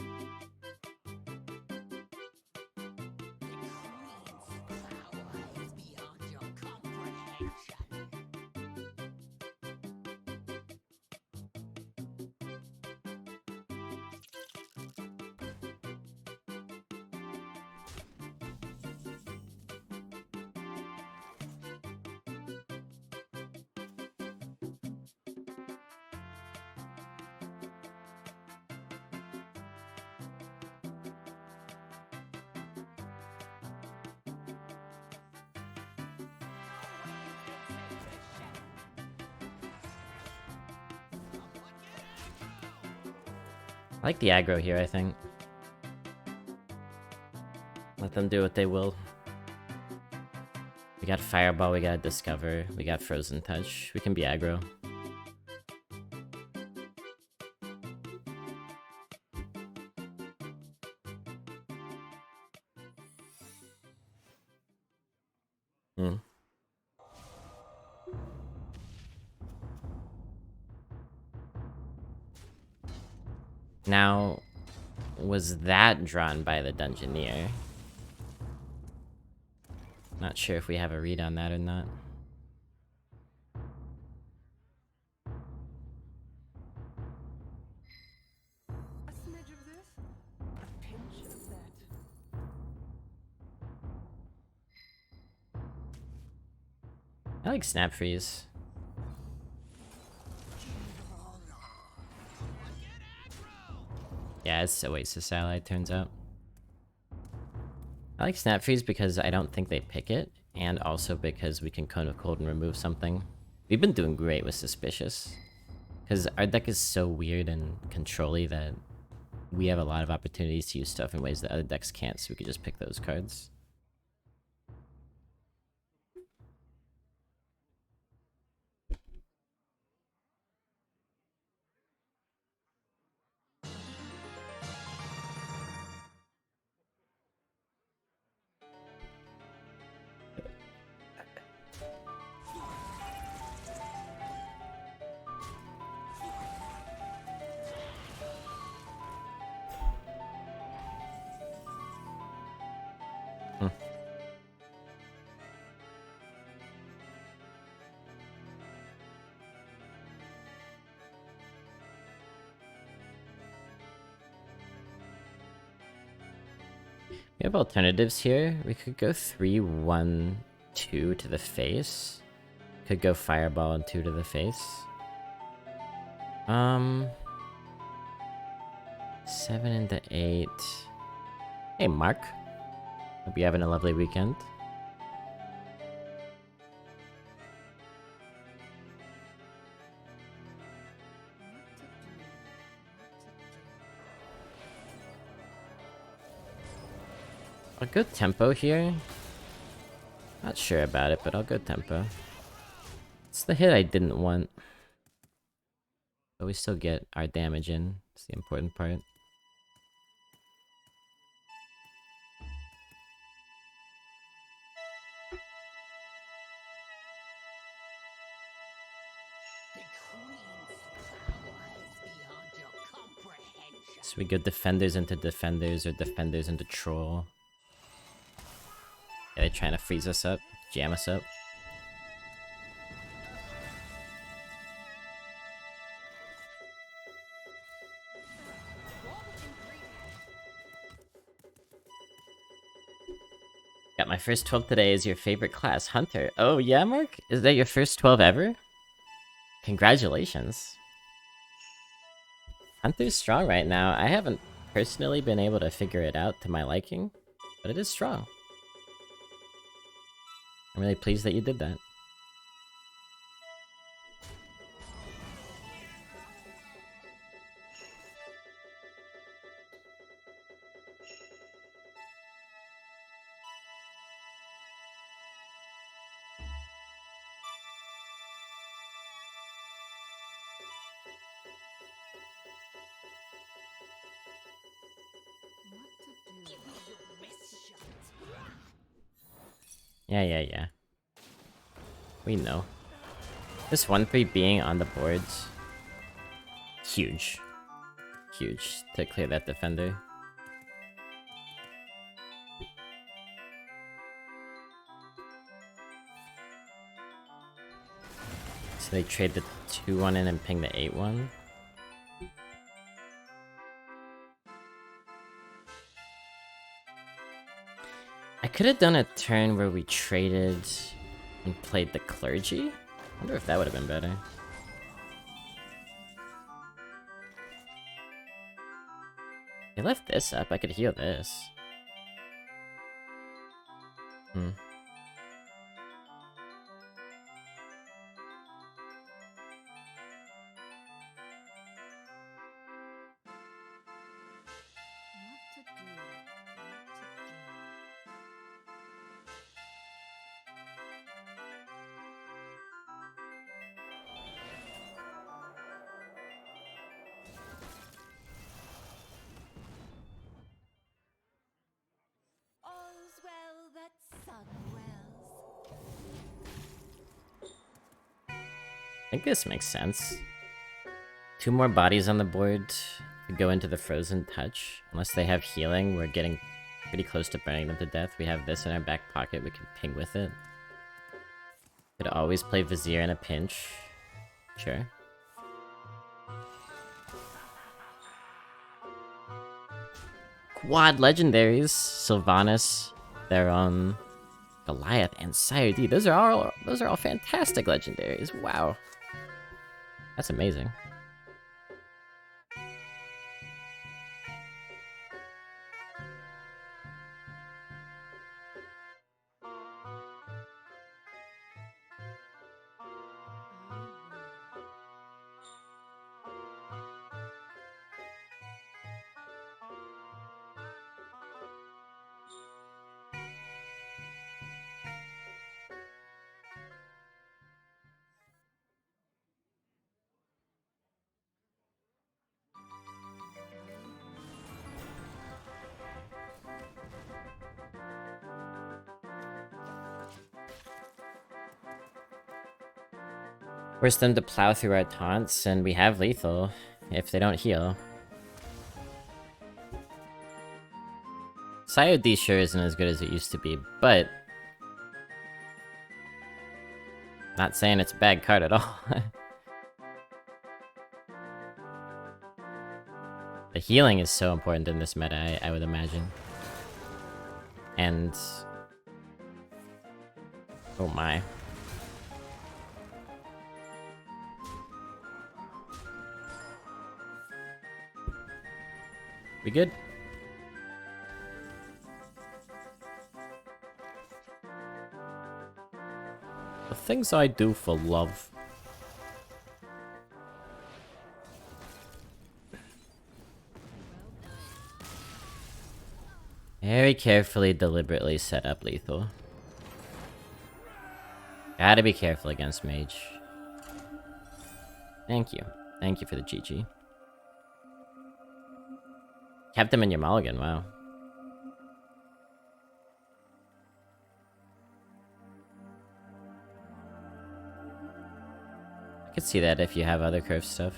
I like the aggro here, I think. Let them do what they will. We got Fireball, we got Discover, we got Frozen Touch. We can be aggro. Now, was that drawn by the Dungeoneer? Not sure if we have a read on that or not. A smidge of this, a pinch of that. I like Snap Freeze. Yeah, it's Oasis Ally, turns out. I like Snap Freeze because I don't think they pick it, and also because we can Cone of Cold and remove something. We've been doing great with Suspicious. Because our deck is so weird and control-y that we have a lot of opportunities to use stuff in ways that other decks can't, so we could just pick those cards. We have alternatives here. We could go 3-1-2 to the face. Could go Fireball and 2 to the face. 7 into 8. Hey, Mark. Hope you're having a lovely weekend. I'll go tempo here. Not sure about it, but I'll go tempo. It's the hit I didn't want. But we still get our damage in. It's the important part. So we go defenders into defenders or defenders into troll. Yeah, they're trying to freeze us up, jam us up. Got my first 12 today. Is your favorite class Hunter? Oh yeah, Mark? Is that your first 12 ever? Congratulations. Hunter's strong right now. I haven't personally been able to figure it out to my liking, but it is strong. I'm really pleased that you did that. Yeah. We know. This 1-3 being on the boards. Huge. Huge to clear that defender. So they trade the 2-1 in and ping the 8-1. I could have done a turn where we traded and played the clergy. I wonder if that would have been better. They left this up. I could heal this. Hmm. All's well that sun wells. I think this makes sense. 2 more bodies on the board to go into the frozen touch. Unless they have healing, we're getting pretty close to burning them to death. We have this in our back pocket, we can ping with it. Could always play Vizier in a pinch. Sure. Quad legendaries. Sylvanas, Theron, Goliath, and Sire D. Those are all fantastic legendaries. Wow. That's amazing. Force them to plow through our taunts, and we have lethal if they don't heal. Sire D sure isn't as good as it used to be, but... not saying it's a bad card at all. The healing is so important in this meta, I would imagine. And... oh my. We good? The things I do for love. Very carefully, deliberately set up lethal. Gotta be careful against Mage. Thank you. Thank you for the GG. Kept him in your mulligan, wow. I could see that if you have other curve stuff.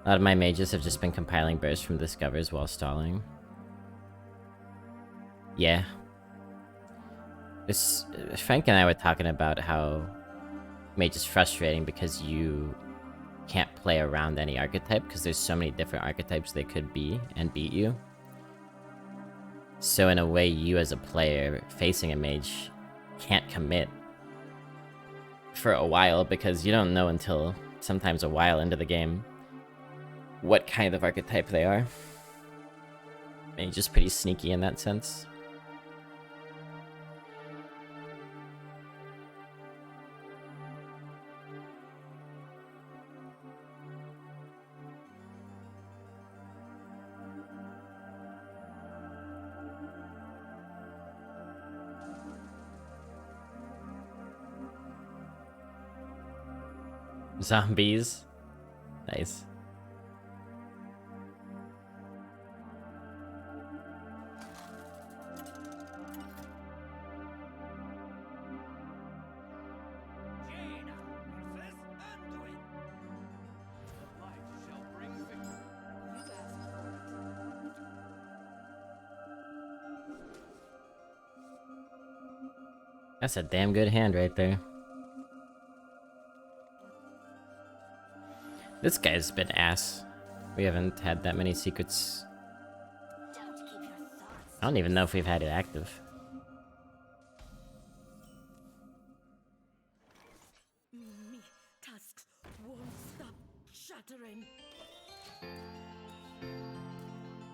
A lot of my mages have just been compiling bursts from discovers while stalling. Yeah. Frank and I were talking about how Mage is frustrating because you can't play around any archetype because there's so many different archetypes they could be and beat you. So in a way, you as a player facing a mage can't commit for a while because you don't know until sometimes a while into the game what kind of archetype they are. Mage is pretty sneaky in that sense. Zombies. Nice. That's a damn good hand right there. This guy's been ass. We haven't had that many secrets. Don't keep your thoughts. I don't even know if we've had it active. Me tusks won't stop shattering.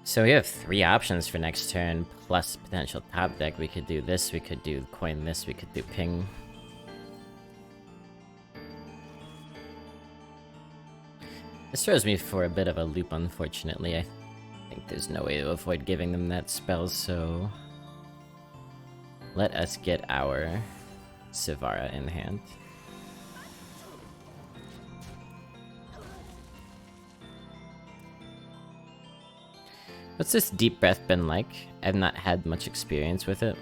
So we have 3 options for next turn, plus potential top deck. We could do this, we could do coin this, we could do ping. This throws me for a bit of a loop, unfortunately. I think there's no way to avoid giving them that spell, so... let us get our Sivara in hand. What's this deep breath been like? I've not had much experience with it.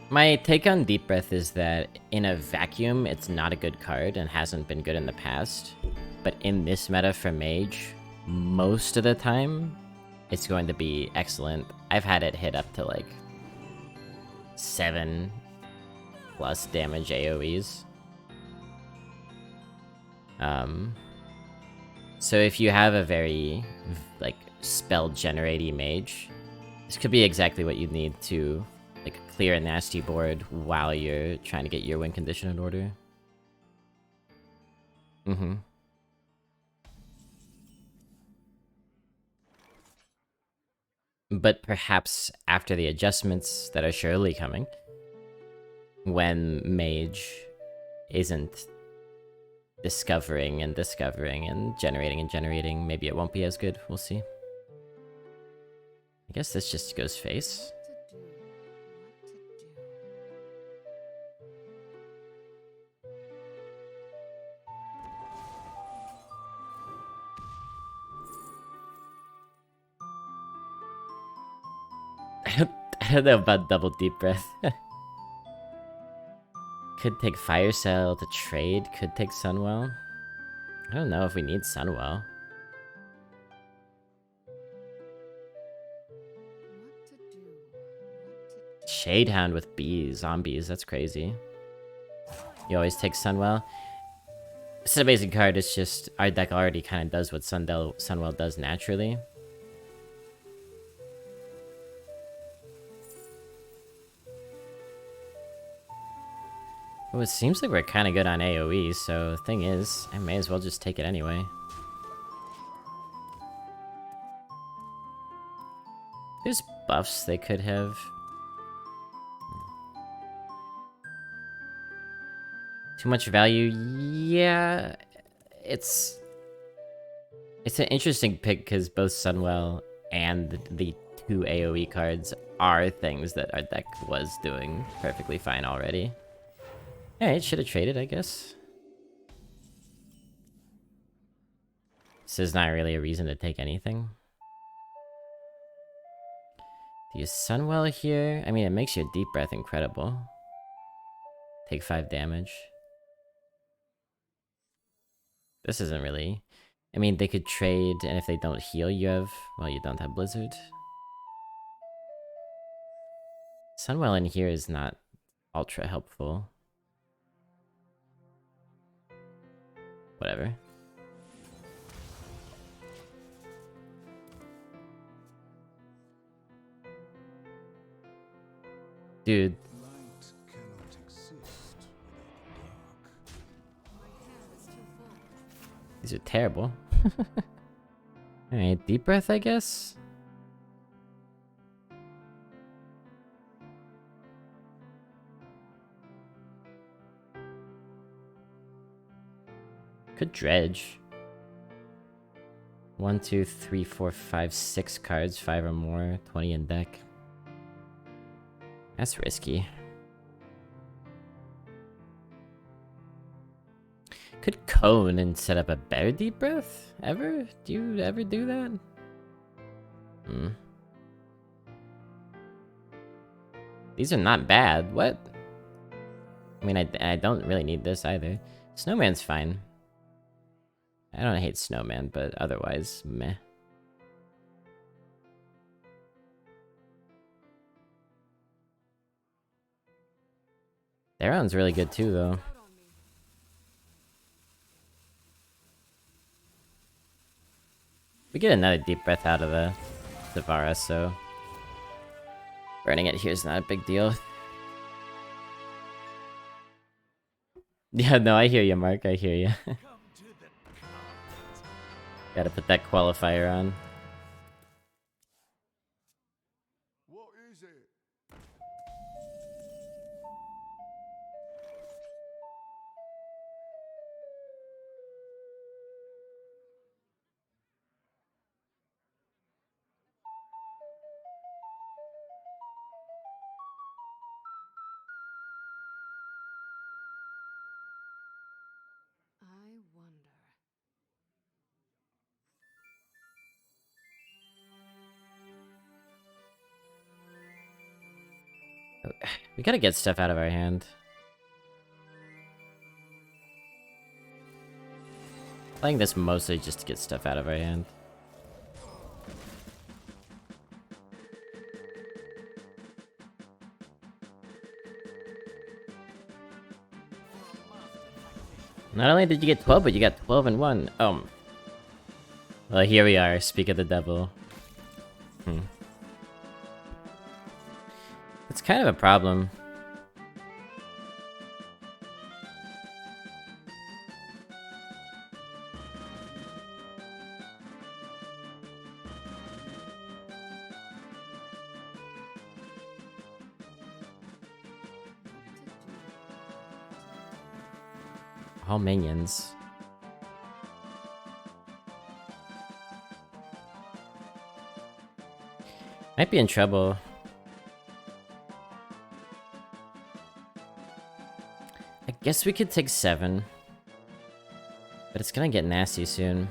My take on deep breath is that in a vacuum, it's not a good card and hasn't been good in the past. But in this meta for Mage, most of the time, it's going to be excellent. I've had it hit up to like 7+ damage AoEs. So if you have a very, like, spell-generating mage, this could be exactly what you need to, like, clear a nasty board while you're trying to get your win condition in order. But perhaps after the adjustments that are surely coming, when Mage isn't discovering and generating, maybe it won't be as good. We'll see. I guess this just goes face. I don't know about double deep breath. Could take Fire Cell to trade, could take Sunwell. I don't know if we need Sunwell. Shadehound with bees, zombies, that's crazy. You always take Sunwell. This is a basic card, it's just our deck already kind of does what Sunwell does naturally. Well, it seems like we're kind of good on AoE, so the thing is, I may as well just take it anyway. There's buffs they could have. Too much value? Yeah, it's an interesting pick because both Sunwell and the 2 AoE cards are things that our deck was doing perfectly fine already. Alright, should have traded, I guess. This is not really a reason to take anything. Do you Sunwell here? I mean, it makes your deep breath incredible. Take 5 damage. This isn't really... I mean, they could trade, and if they don't heal, you have... well, you don't have Blizzard. Sunwell in here is not ultra helpful. Whatever. Dude. These are terrible. Alright, deep breath, I guess? Could dredge. 1, 2, 3, 4, 5, 6 cards, 5 or more, 20 in deck. That's risky. Could cone and set up a better deep breath? Ever? Do you ever do that? These are not bad. What? I mean, I don't really need this either. Snowman's fine. I don't hate Snowman, but otherwise, meh. Theron's really good too, though. We get another deep breath out of the Zavara, so burning it here is not a big deal. Yeah, no, I hear you, Mark. I hear you. Gotta put that qualifier on. What is it? I wonder. We gotta get stuff out of our hand. Playing this mostly just to get stuff out of our hand. Not only did you get 12, but you got 12 and 1. Well, here we are. Speak of the devil. It's kind of a problem. All minions. Might be in trouble. I guess we could take 7. But it's gonna get nasty soon.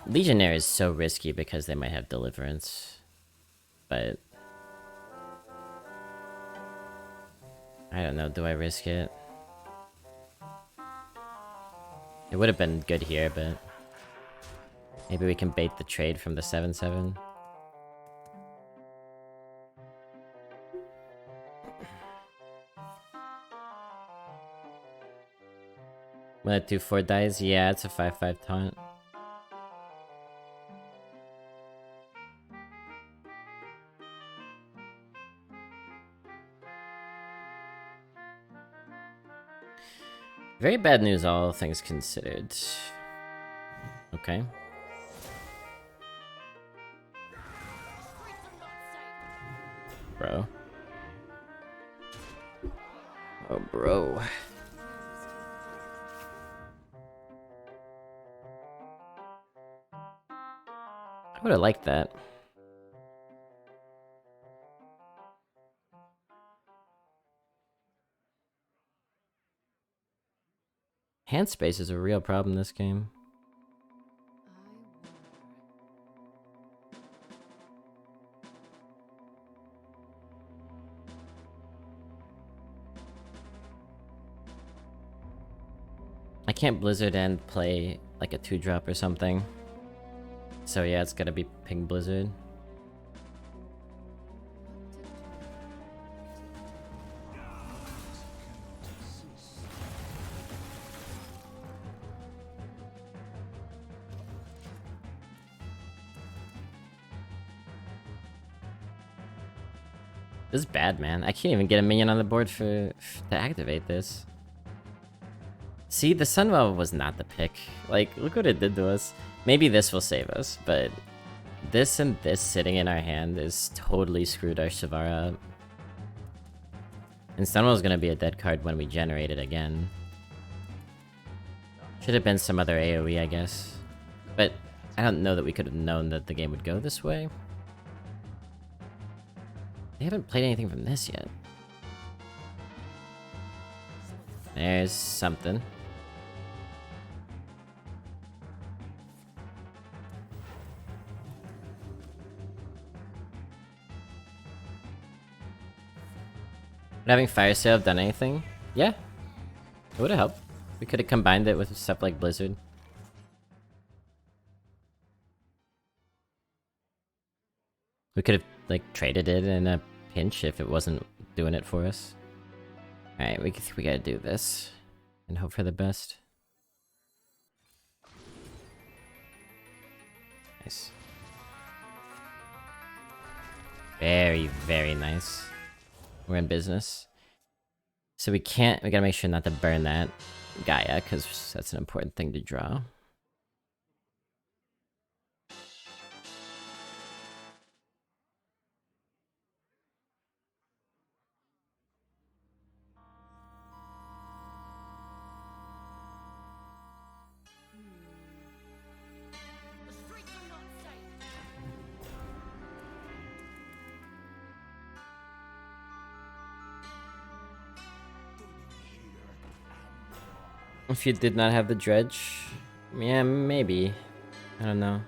Legionnaire is so risky because they might have deliverance. But I don't know, do I risk it? It would have been good here, but maybe we can bait the trade from the 7/7. When that 2/4 dies, yeah, it's a 5/5 taunt. Very bad news, all things considered. Okay. Bro. Oh, bro. I would have liked that. Hand space is a real problem in this game. I can't Blizzard and play like a 2-drop or something. So yeah, it's gotta be Ping Blizzard. This is bad, man. I can't even get a minion on the board to activate this. See, the Sunwell was not the pick. Like, look what it did to us. Maybe this will save us, but this and this sitting in our hand is totally screwed our Shavara up. And Sunwell's gonna be a dead card when we generate it again. Should have been some other AoE, I guess. But I don't know that we could have known that the game would go this way. They haven't played anything from this yet. There's something. Would having Fire Sale have done anything? Yeah. It would have helped. We could have combined it with stuff like Blizzard. We could have, like, traded it in a pinch if it wasn't doing it for us. Alright, we gotta do this. And hope for the best. Nice. Very, very nice. We're in business. So we gotta make sure not to burn that Gaia, because that's an important thing to draw. The streets are not safe. If you did not have the dredge, yeah, maybe. I don't know.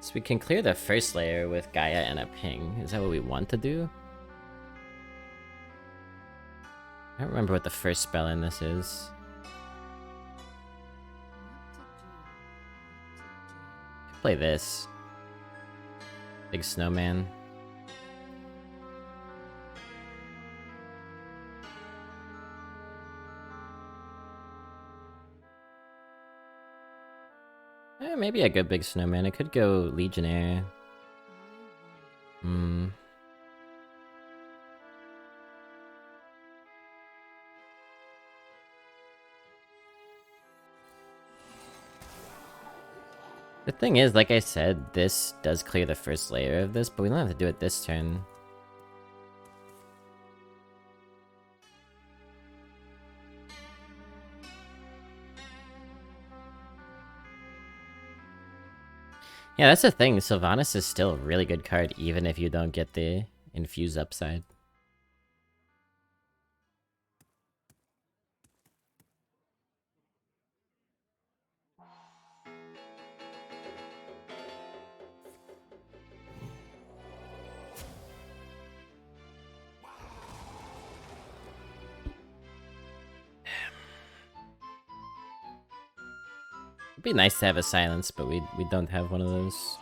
So we can clear the first layer with Gaia and a ping. Is that what we want to do? I don't remember what the first spell in this is. Play this. Big snowman. Maybe a good big snowman. It could go Legionnaire. Hmm. The thing is, like I said, this does clear the first layer of this, but we don't have to do it this turn. Yeah, that's the thing. Sylvanas is still a really good card, even if you don't get the infuse upside. It'd be nice to have a silence, but we don't have one of those.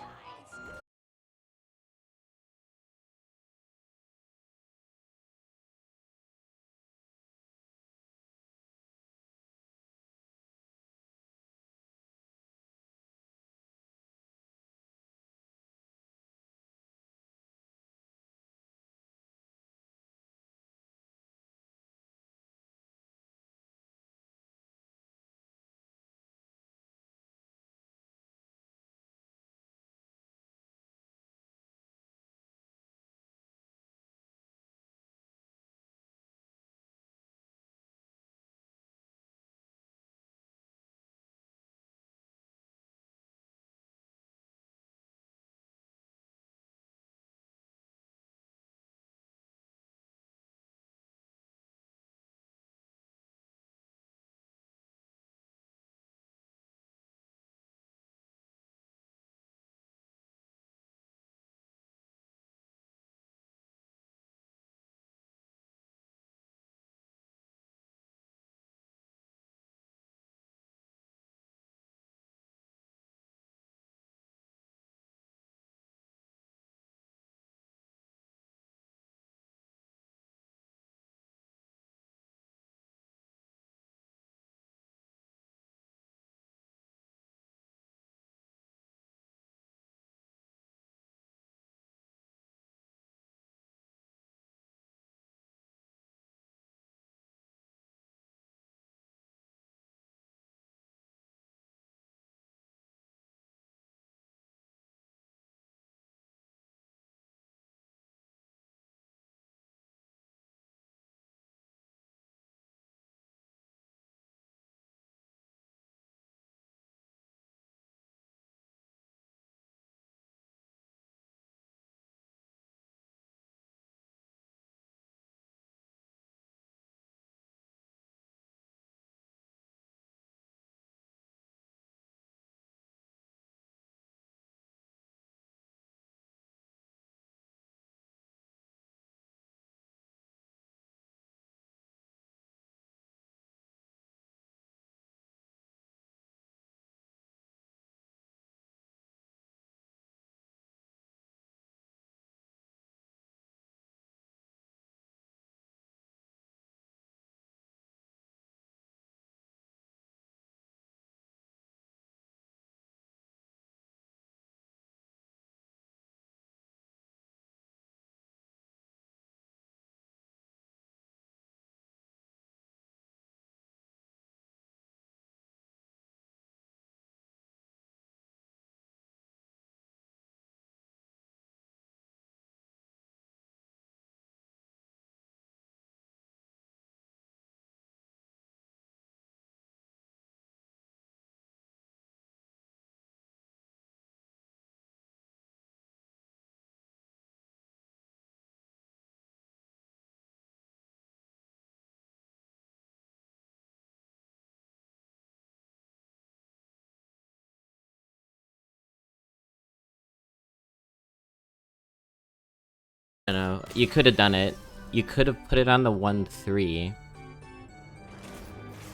you could have done it. You could have put it on the 1-3.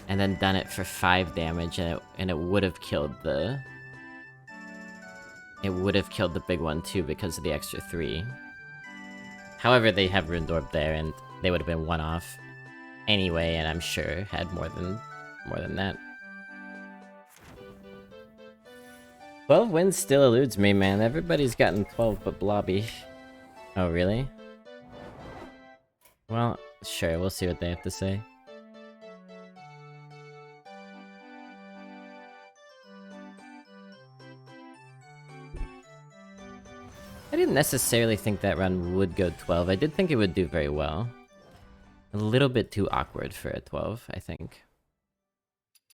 And then done it for 5 damage, and it would have killed the... It would have killed the big one too because of the extra 3. However, they have Ruined Orb there, and they would have been 1 off anyway, and I'm sure had more than that. 12 wins still eludes me, man. Everybody's gotten 12 but Blobby. Oh, really? Well, sure, we'll see what they have to say. I didn't necessarily think that run would go 12. I did think it would do very well. A little bit too awkward for a 12, I think.